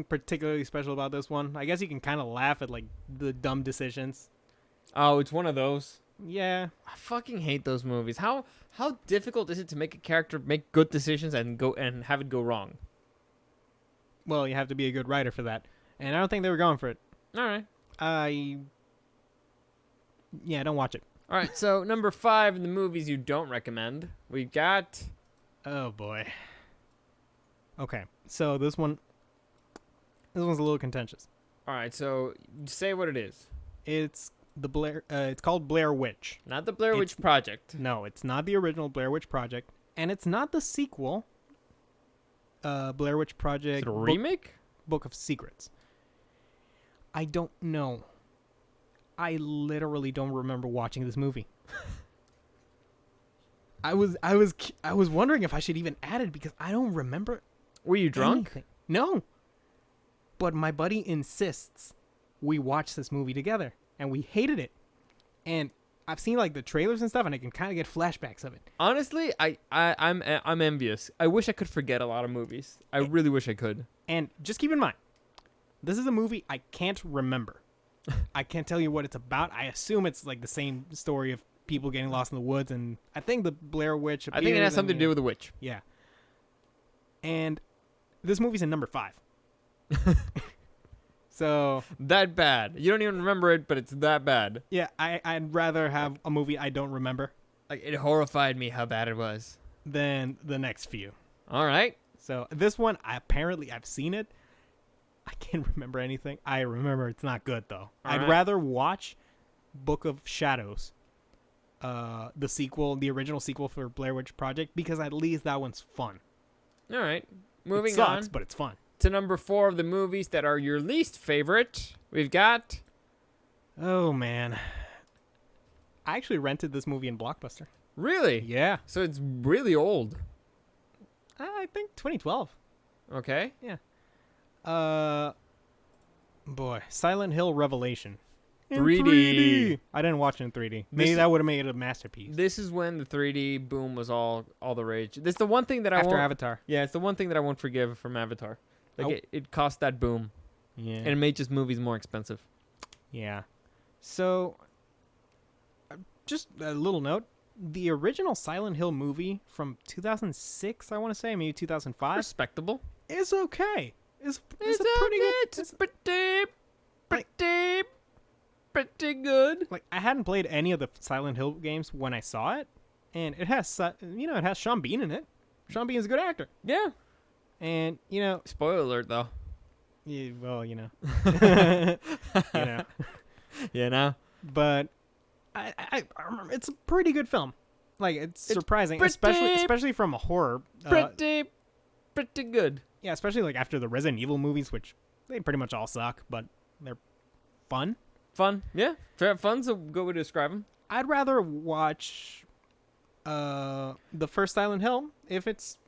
S2: particularly special about this one. I guess you can kind of laugh at like the dumb decisions.
S1: Oh, it's one of those.
S2: Yeah.
S1: I fucking hate those movies. How difficult is it to make a character make good decisions and have it go wrong?
S2: Well, you have to be a good writer for that, and I don't think they were going for it.
S1: All right.
S2: Don't watch it.
S1: All right. So number 5 in the movies you don't recommend. We got
S2: Oh boy. Okay, so this one's a little contentious.
S1: All right. So say what it is.
S2: It's it's called Blair Witch.
S1: Not the Blair Witch Project.
S2: No, it's not the original Blair Witch Project, and it's not the sequel. Blair Witch
S1: Is
S2: Project.
S1: it a remake?
S2: Book of Secrets. I don't know. I literally don't remember watching this movie. I was wondering if I should even add it because I don't remember.
S1: Were you drunk?
S2: anything. No. But my buddy insists we watch this movie together, and we hated it. And I've seen like the trailers and stuff, and I can kind of get flashbacks of it.
S1: Honestly, I'm envious. I wish I could forget a lot of movies. I really wish I could.
S2: And just keep in mind, this is a movie I can't remember. I can't tell you what it's about. I assume it's like the same story of people getting lost in the woods, and I think the Blair Witch.
S1: I think it has something to do with a witch.
S2: Yeah. And this movie's in number 5. So
S1: That bad. You don't even remember it, but it's that bad.
S2: yeah, I'd rather have a movie I don't remember
S1: Like, it horrified me how bad it was.
S2: than the next few.
S1: All right.
S2: So this one, I've seen it. I can't remember anything. I remember it's not good though. I'd
S1: right.
S2: rather watch Book of Shadows, the sequel, the original sequel for Blair Witch Project, because at least that one's fun.
S1: All right. Moving
S2: it sucks,
S1: on
S2: but it's fun.
S1: to number 4 of the movies that are your least favorite. We've got...
S2: Oh man, I actually rented this movie in Blockbuster.
S1: Really?
S2: Yeah,
S1: So it's really old.
S2: I think 2012.
S1: Okay.
S2: Boy, Silent Hill Revelation. In
S1: 3D.
S2: I didn't watch it in 3D. Maybe
S1: This-
S2: that would have made it a masterpiece.
S1: This is when the 3D boom was all the rage. This is the one thing that I
S2: After
S1: won't...
S2: Avatar.
S1: Yeah, it's the one thing that I won't forgive from Avatar. Like,
S2: Oh.
S1: it cost that boom.
S2: Yeah.
S1: And it made just movies more expensive.
S2: Yeah. So, just a little note. The original Silent Hill movie from 2006, I want to say, maybe 2005,
S1: Respectable.
S2: is okay. It's
S1: It's
S2: a pretty good...
S1: It's pretty good.
S2: Like, I hadn't played any of the Silent Hill games when I saw it, and it has, it has Sean Bean in it. Sean Bean is a good actor.
S1: Yeah.
S2: And,
S1: Spoiler alert, though.
S2: yeah, well, you know.
S1: You know?
S2: But I remember it's a pretty good film. Like, it's surprising,
S1: pretty-
S2: especially from a horror.
S1: Pretty good.
S2: Yeah, especially like after the Resident Evil movies, which they pretty much all suck, but they're fun.
S1: Fun. Yeah. Fun's a good way to describe them.
S2: I'd rather watch the first Silent Hill if it's,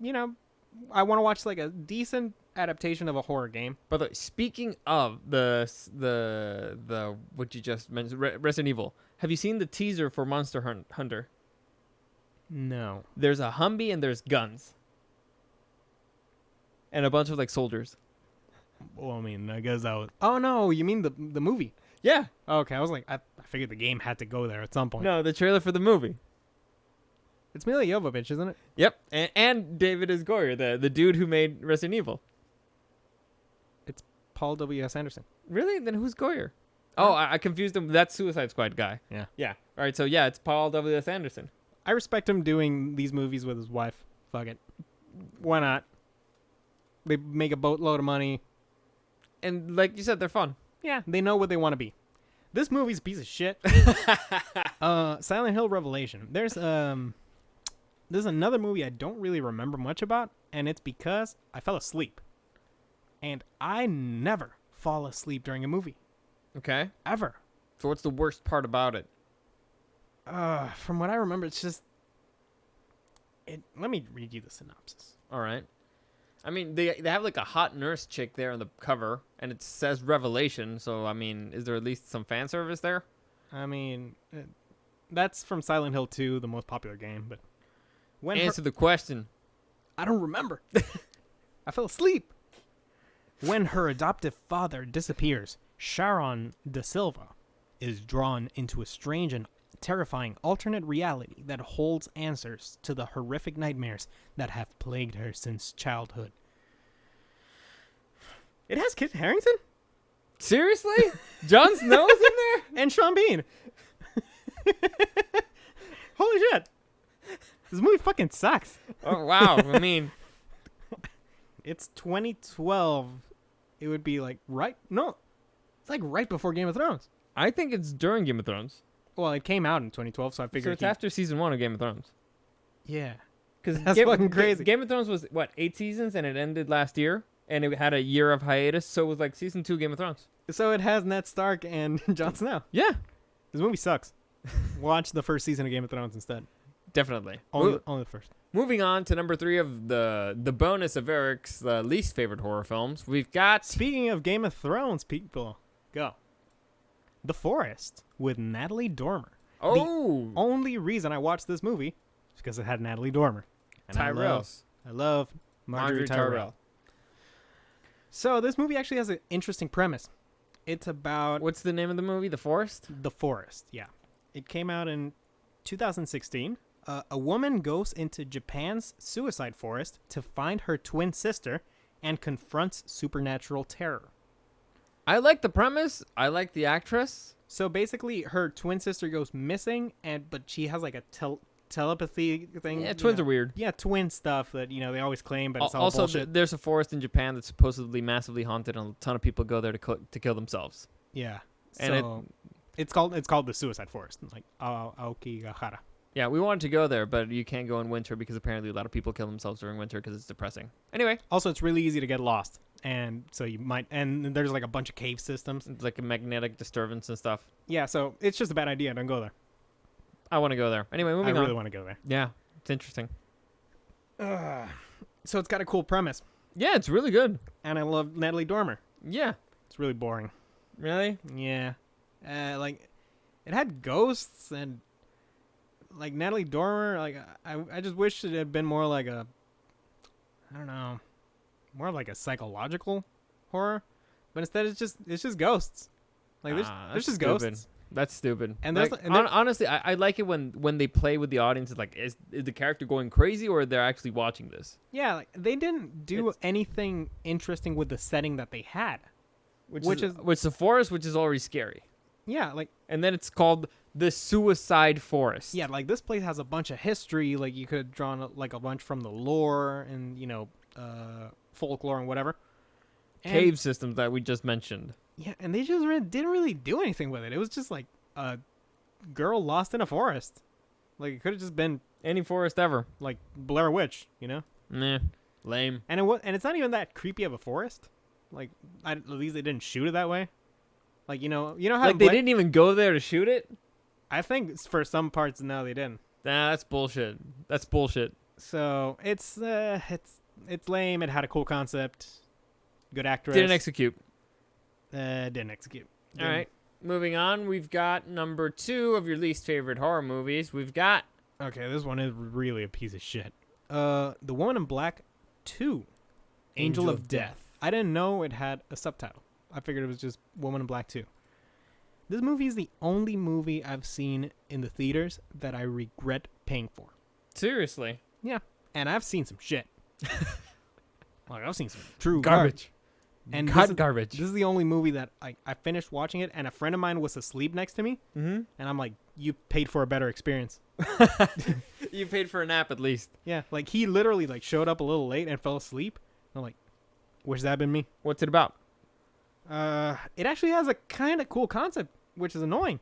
S2: I want to watch like a decent adaptation of a horror game.
S1: By the way, speaking of the what you just mentioned, Resident Evil, have you seen the teaser for Monster Hunter?
S2: No.
S1: There's a Humvee and there's guns. And a bunch of like soldiers.
S2: Well, I mean, I guess that was... Oh, no, you mean the movie?
S1: Yeah.
S2: Okay, I was like, I figured the game had to go there at some point.
S1: No, the trailer for the movie.
S2: It's Mila Jovovich, isn't it?
S1: Yep. And David is Goyer, the dude who made Resident Evil.
S2: Paul W.S. Anderson.
S1: Really? Then who's Goyer? Oh, I confused him. That's Suicide Squad guy.
S2: Yeah.
S1: Yeah. All right. So yeah, it's Paul W.S. Anderson.
S2: I respect him doing these movies with his wife. Fuck it. Why not? They make a boatload of money.
S1: And like you said, they're fun.
S2: Yeah, they know what they want to be. This movie's a piece of shit. Silent Hill Revelation. There's another movie I don't really remember much about, and it's because I fell asleep. And I never fall asleep during a movie.
S1: Okay.
S2: Ever.
S1: So what's the worst part about it?
S2: From what I remember, it's just... Let me read you the synopsis.
S1: All right. I mean, they have like a hot nurse chick there on the cover, and it says Revelation. So I mean, is there at least some fan service there?
S2: I mean, that's from Silent Hill 2, the most popular game, but...
S1: Answer the question.
S2: I don't remember. I fell asleep. When her adoptive father disappears, Sharon Da Silva is drawn into a strange and terrifying alternate reality that holds answers to the horrific nightmares that have plagued her since childhood. It has Kit Harington
S1: Seriously? Jon Snow's in there?
S2: and Sean Bean. Holy shit. This movie fucking sucks.
S1: Oh wow. I mean,
S2: It's 2012. It would be like No. It's like right before Game of Thrones.
S1: I think it's during Game of Thrones.
S2: Well, it came out in 2012, so I
S1: So
S2: figured
S1: it's after season 1 of Game of Thrones.
S2: Yeah.
S1: Because
S2: That's fucking crazy.
S1: Game of Thrones was what 8 seasons, and it ended last year, and it had a year of hiatus. So it was like season 2 Game of Thrones.
S2: So it has Ned Stark and Jon Snow.
S1: Yeah,
S2: This movie sucks. Watch the first season of Game of Thrones instead.
S1: definitely.
S2: Only the first.
S1: Moving on to number 3 of the bonus of Eric's least favorite horror films, we've got
S2: Speaking of Game of Thrones, people, go. The Forest with Natalie Dormer.
S1: oh
S2: Only reason I watched this movie is because it had Natalie Dormer. And
S1: Tyrell.
S2: I love Marjorie Tyrell. So this movie actually has an interesting premise. It's about
S1: What's the name of the movie? The Forest.
S2: The Forest. Yeah, it came out in 2016. A woman goes into Japan's suicide forest to find her twin sister and confronts supernatural terror.
S1: I like the premise. I like the actress.
S2: So basically, her twin sister goes missing, but she has like a telepathy thing.
S1: Yeah, twins are weird.
S2: Yeah, twin stuff that they always claim, but it's all
S1: Also,
S2: bullshit.
S1: there's a forest in Japan that's supposedly massively haunted, and a ton of people go there to kill themselves.
S2: Yeah,
S1: And
S2: so it's called the Suicide Forest, like Aokigahara.
S1: Yeah, we wanted to go there, but you can't go in winter because apparently a lot of people kill themselves during winter because it's depressing. Anyway,
S2: Also, it's really easy to get lost, and so you might. And there's like a bunch of cave systems.
S1: it's like a magnetic disturbance and stuff.
S2: Yeah, so it's just a bad idea. Don't go there.
S1: I want to go there. Anyway,
S2: I
S1: moving on.
S2: really want to go there.
S1: Yeah, it's interesting.
S2: So it's got a cool premise,
S1: Yeah, it's really good.
S2: and I love Natalie Dormer.
S1: Yeah.
S2: It's really boring.
S1: Really?
S2: Yeah, like it had ghosts and like Natalie Dormer. Like I just wish it had been more like I don't know, more of like a psychological horror. but instead it's just ghosts. Like there's
S1: That's
S2: just
S1: stupid.
S2: ghosts.
S1: That's stupid.
S2: And
S1: Like,
S2: there's- and there-
S1: honestly, I like it when they play with the audience. It's like, is the character going crazy or they're actually watching this?
S2: Yeah, like they didn't do
S1: It's-
S2: anything interesting with the setting that they had. Which is
S1: the forest, which is already scary.
S2: Yeah, like
S1: And then it's called the Suicide Forest.
S2: yeah, like this place has a bunch of history. Like you could have drawn like a bunch from the lore and folklore and whatever. And,
S1: Cave systems that we just mentioned.
S2: Yeah, and they just didn't really do anything with it. It was just like a girl lost in a forest. Like it could have just been
S1: Any forest ever.
S2: like Blair Witch, you know.
S1: Nah, lame.
S2: And it's not even that creepy of a forest. Like at least they didn't shoot it that way. Like you know how
S1: Like they didn't even go there to shoot it.
S2: I think for some parts no they didn't.
S1: Nah, that's bullshit. That's bullshit.
S2: So it's lame. It had a cool concept. Good actress.
S1: Didn't execute.
S2: Didn't execute.
S1: All right. Moving on, we've got number 2 of your least favorite horror movies. We've got
S2: Okay, this one is really a piece of shit. The Woman in Black 2, Angel of Death. I didn't know it had a subtitle. I figured it was just Woman in Black 2. This movie is the only movie I've seen in the theaters that I regret paying for.
S1: Seriously.
S2: Yeah, and I've seen some shit. Like I've seen some true
S1: Garbage.
S2: And
S1: Cut garbage.
S2: This is the only movie that I finished watching it, and a friend of mine was asleep next to me,
S1: Mm-hmm.
S2: and I'm like, you paid for a better experience.
S1: You paid for a nap at least.
S2: Yeah, like he literally like showed up a little late and fell asleep. I'm like, wish that had been me.
S1: What's it about?
S2: It actually has a kind of cool concept, which is annoying.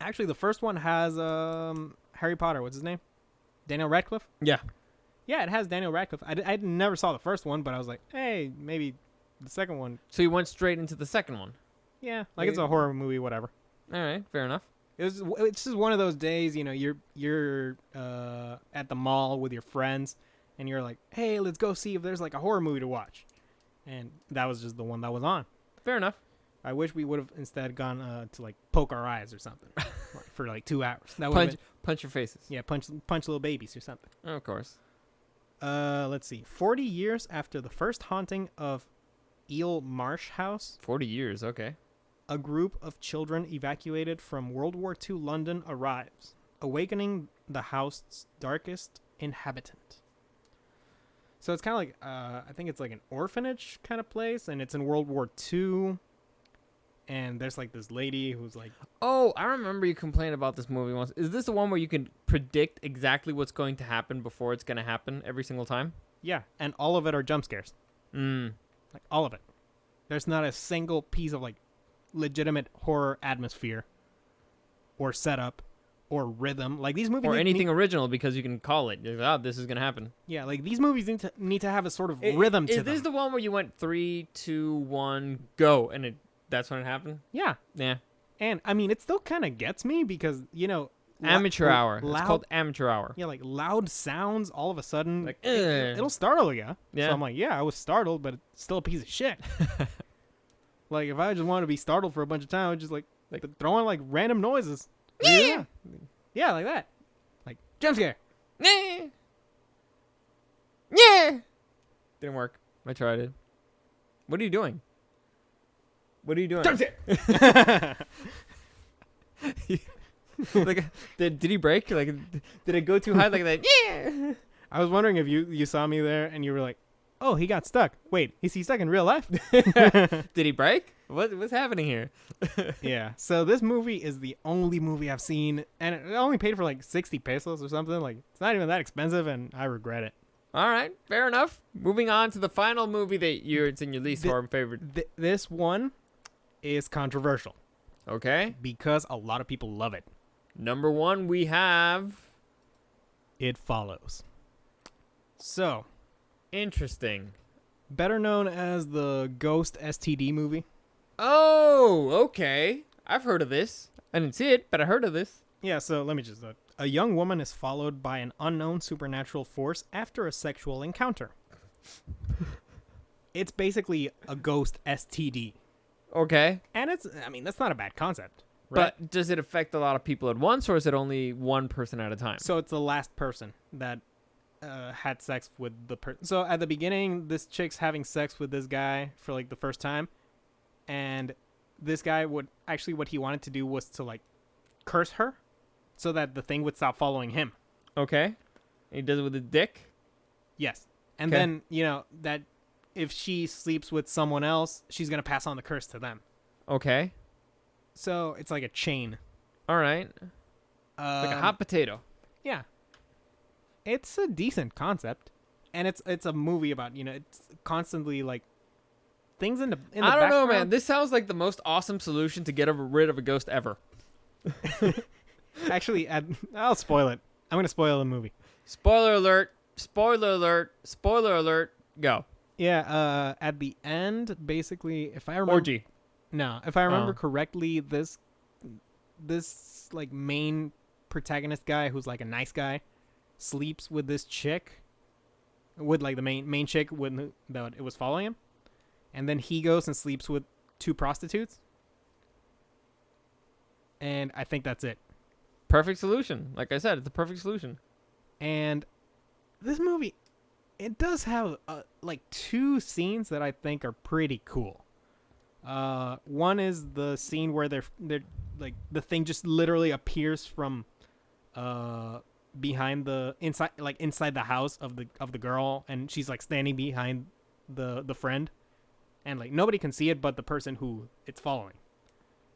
S2: Actually, the first one has Harry Potter. What's his name? Daniel Radcliffe.
S1: Yeah.
S2: Yeah, it has Daniel Radcliffe. I never saw the first one, but I was like, hey, maybe the second one.
S1: So you went straight into the second one.
S2: Yeah, like it's a horror movie, whatever.
S1: All right, fair enough.
S2: It's just one of those days, you're at the mall with your friends, and you're like, hey, let's go see if there's like a horror movie to watch, and that was just the one that was on.
S1: Fair enough.
S2: I wish we would have instead gone to like poke our eyes or something for like 2 hours. That would
S1: Punch your faces.
S2: yeah, punch little babies or something.
S1: Oh, of course.
S2: Let's see. 40 years after the first haunting of Eel Marsh House,
S1: 40 years. Okay.
S2: a group of children evacuated from World War II London arrives, awakening the house's darkest inhabitant. So it's kind of like, I think it's like an orphanage kind of place, and it's in World War II. And there's like this lady who's like,
S1: Oh, I remember you complained about this movie once. Is this the one where you can predict exactly what's going to happen before it's going to happen every single time?
S2: yeah, and all of it are jump scares.
S1: Mm.
S2: Like all of it. There's not a single piece of like legitimate horror atmosphere or setup or rhythm. Like these movies
S1: Or
S2: need-
S1: anything original because you can call it. You're like, oh, this is going to happen.
S2: yeah, like these movies need to have a sort of rhythm to
S1: Is
S2: them.
S1: this the one where you went 3, 2, 1, go, and that's when it happened?
S2: Yeah.
S1: Yeah.
S2: And I mean, it still kind of gets me because,
S1: Amateur hour.
S2: Loud,
S1: It's called amateur hour.
S2: yeah, like loud sounds all of a sudden.
S1: Like,
S2: it'll startle you.
S1: Yeah.
S2: So I'm like, yeah, I was startled, but it's still a piece of shit. Like, if I just wanted to be startled for a bunch of time, I would just like throwing like random noises. Yeah. Yeah, like that. Like, jump scare.
S1: Yeah. Yeah. Didn't work. I tried it. What are you doing? What are you doing?
S2: Jump scare.
S1: Like, did he break? Like, did it go too high like that? Yeah.
S2: I was wondering if you saw me there and you were like, oh, he got stuck. Wait, is he stuck in real life?
S1: Did he break? What's happening here?
S2: Yeah. So this movie is the only movie I've seen, and it only paid for like 60 pesos or something. Like, it's not even that expensive, and I regret it.
S1: All right, fair enough. Moving on to the final movie that it's in your least horror favorite.
S2: This one is controversial
S1: Okay.
S2: because a lot of people love it.
S1: Number 1, we have.
S2: It Follows. So,
S1: Interesting.
S2: better known as the Ghost STD movie.
S1: Oh, okay. I've heard of this. I didn't see it, but I heard of this.
S2: Yeah, so let me just... a young woman is followed by an unknown supernatural force after a sexual encounter. It's basically a ghost STD.
S1: Okay.
S2: And that's not a bad concept. Right?
S1: But does it affect a lot of people at once, or is it only one person at a time?
S2: So it's the last person that had sex with the person. So at the beginning, this chick's having sex with this guy for like the first time, and this guy would actually what he wanted to do was to like curse her, so that the thing would stop following him.
S1: Okay. He does it with a dick.
S2: Yes, and
S1: 'Kay.
S2: then that if she sleeps with someone else, she's gonna pass on the curse to them.
S1: Okay.
S2: So it's like a chain.
S1: All right. Like a hot potato.
S2: Yeah. It's a decent concept, and it's a movie about it's constantly like things in the
S1: I don't know, man.
S2: background.
S1: This sounds like the most awesome solution to get rid of a ghost ever.
S2: Actually, I'll spoil it. I'm gonna spoil the movie.
S1: Spoiler alert. Spoiler alert. Spoiler alert. Go.
S2: Yeah. At the end, basically, if I remember,
S1: Orgy.
S2: no, if I remember
S1: Oh.
S2: correctly, this like main protagonist guy who's like a nice guy sleeps with this chick, with like the main chick that it was following him, and then he goes and sleeps with 2 prostitutes, and I think that's it.
S1: Perfect solution. Like I said, it's a perfect solution.
S2: And this movie, it does have like 2 scenes that I think are pretty cool. One is the scene where they're like the thing just literally appears from behind the inside the house of the girl, and she's like standing behind the friend, and like nobody can see it but the person who it's following,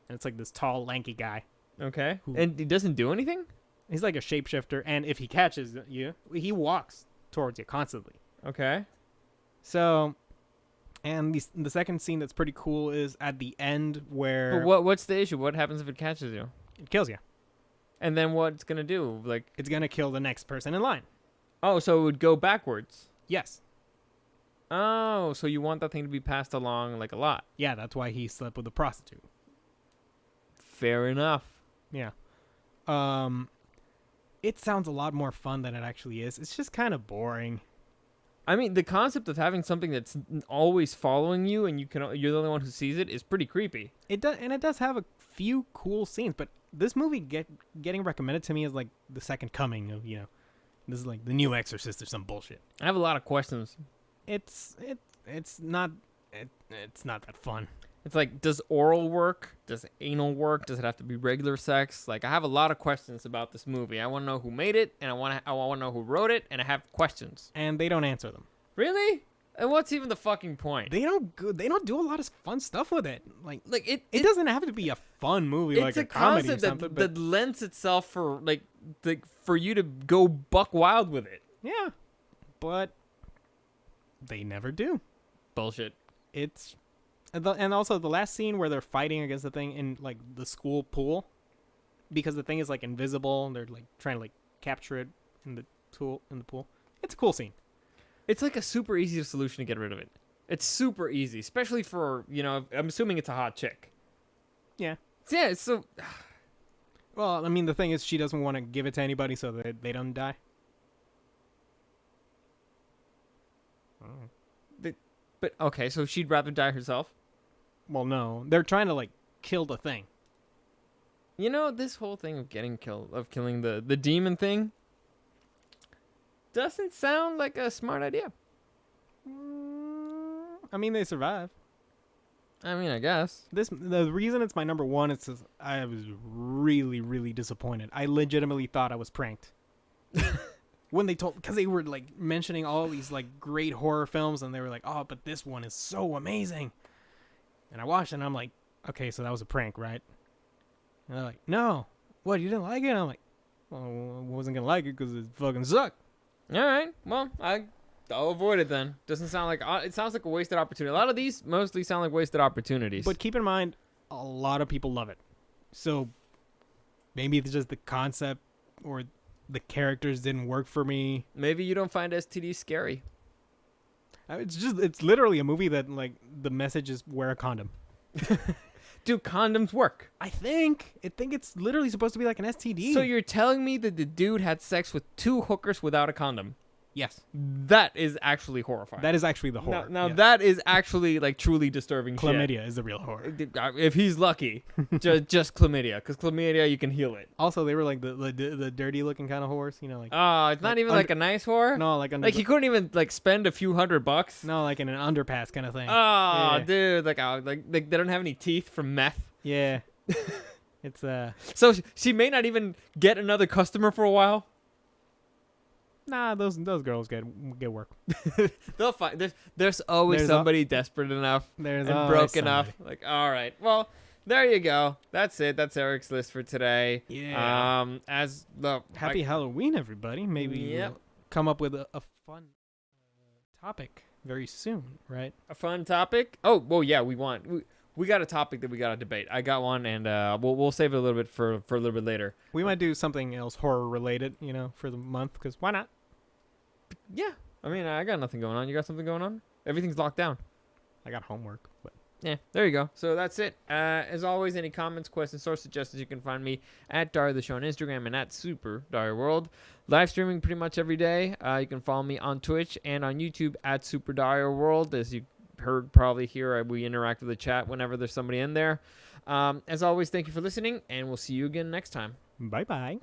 S2: and it's like this tall lanky guy.
S1: Okay.
S2: Who-
S1: And he doesn't do anything?
S2: He's like a shapeshifter, and if he catches you, he walks towards you constantly.
S1: Okay.
S2: So, and the second scene that's pretty cool is at the end where
S1: But what's the issue? What happens if it catches you?
S2: it kills you.
S1: And then what's going to do? Like,
S2: It's gonna kill the next person in line.
S1: oh, so it would go backwards.
S2: Yes.
S1: Oh, so you want that thing to be passed along like a lot.
S2: Yeah, that's why he slept with a prostitute.
S1: Fair enough.
S2: Yeah. It sounds a lot more fun than it actually is. It's just kind of boring.
S1: I mean, the concept of having something that's always following you and you're the only one who sees it is pretty creepy.
S2: It does have a few cool scenes, but this movie getting recommended to me is like the second coming of this is like the new Exorcist or some bullshit.
S1: I have a lot of questions.
S2: It's not that fun.
S1: It's like, does oral work? Does anal work? Does it have to be regular sex? Like, I have a lot of questions about this movie. I want to know who made it, and I want to know who wrote it, and I have questions.
S2: And they don't answer them.
S1: Really? And what's even the fucking point?
S2: They don't do a lot of fun stuff with it. Like
S1: It
S2: doesn't have to be a fun movie like
S1: it's
S2: a comedy or
S1: concept
S2: something.
S1: that lends itself for for you to go buck wild with it.
S2: Yeah, but they never do.
S1: Bullshit.
S2: It's and also the last scene where they're fighting against the thing in like the school pool, because the thing is like invisible and they're like trying to like capture it in the pool. It's a cool scene.
S1: It's like a super easy solution to get rid of it. It's super easy, especially for, I'm assuming it's a hot chick.
S2: Yeah.
S1: Yeah, so
S2: Well, I mean the thing is she doesn't want to give it to anybody so that they don't die.
S1: but okay, so she'd rather die herself.
S2: Well, no, they're trying to like kill the thing.
S1: This whole thing of killing the demon thing doesn't sound like a smart idea.
S2: I mean they survive.
S1: I mean, I guess.
S2: The reason it's my number 1 is 'cause I was really, really disappointed. I legitimately thought I was pranked when because they were like mentioning all these like great horror films, and they were like, "Oh, but this one is so amazing." And I watched it, and I'm like, "Okay, so that was a prank, right?" And they're like, "No, what? You didn't like it?" And I'm like, "Well, I wasn't gonna like it because it fucking sucked."
S1: All right. Well, I'll avoid it then. Doesn't sound like it sounds like a wasted opportunity. A lot of these mostly sound like wasted opportunities.
S2: But keep in mind, a lot of people love it. So maybe it's just the concept or the characters didn't work for me.
S1: maybe you don't find STD scary.
S2: It's literally a movie that like the message is wear a condom.
S1: Do condoms work?
S2: I think it's literally supposed to be like an STD.
S1: So you're telling me that the dude had sex with 2 hookers without a condom?
S2: Yes,
S1: That is actually horrifying.
S2: that is actually the horror.
S1: Now
S2: yeah.
S1: that is actually like truly disturbing shit.
S2: Chlamydia is the real horror.
S1: If he's lucky, just chlamydia, because chlamydia you can heal it.
S2: Also, they were like the dirty looking kind of horse, you know, like
S1: Oh, it's not
S2: Like
S1: even like a nice horror.
S2: no, like under
S1: Like
S2: the-
S1: he couldn't even like spend a few $100.
S2: no, like in an underpass kind of thing.
S1: Oh,
S2: Yeah.
S1: dude, like they don't have any teeth from meth.
S2: Yeah, it's
S1: So she may not even get another customer for a while.
S2: nah, those girls get work.
S1: They'll find there's always
S2: There's
S1: somebody desperate enough
S2: There's
S1: and
S2: always
S1: broke
S2: somebody.
S1: enough. Like, all right, well, there you go. That's it. That's Eric's list for today.
S2: Yeah.
S1: As the
S2: Happy Halloween, everybody. Maybe
S1: Yep.
S2: we'll come up with a fun topic very soon, right?
S1: a fun topic. Oh, well, yeah, we got a topic that we got to debate. I got one, and we'll save it a little bit for a little bit later.
S2: We might do something else horror related, for the month, because why not?
S1: Yeah, I mean, I got nothing going on. You got something going on? Everything's locked down.
S2: I got homework, but
S1: Yeah, there you go. So that's it. As always, any comments, questions, or suggestions, you can find me at Dario the Show on Instagram and at Super Dario World. Live streaming pretty much every day. You can follow me on Twitch and on YouTube at Super Dario World. As you heard probably here, we interact with the chat whenever there's somebody in there. As always, thank you for listening, and we'll see you again next time.
S2: bye bye.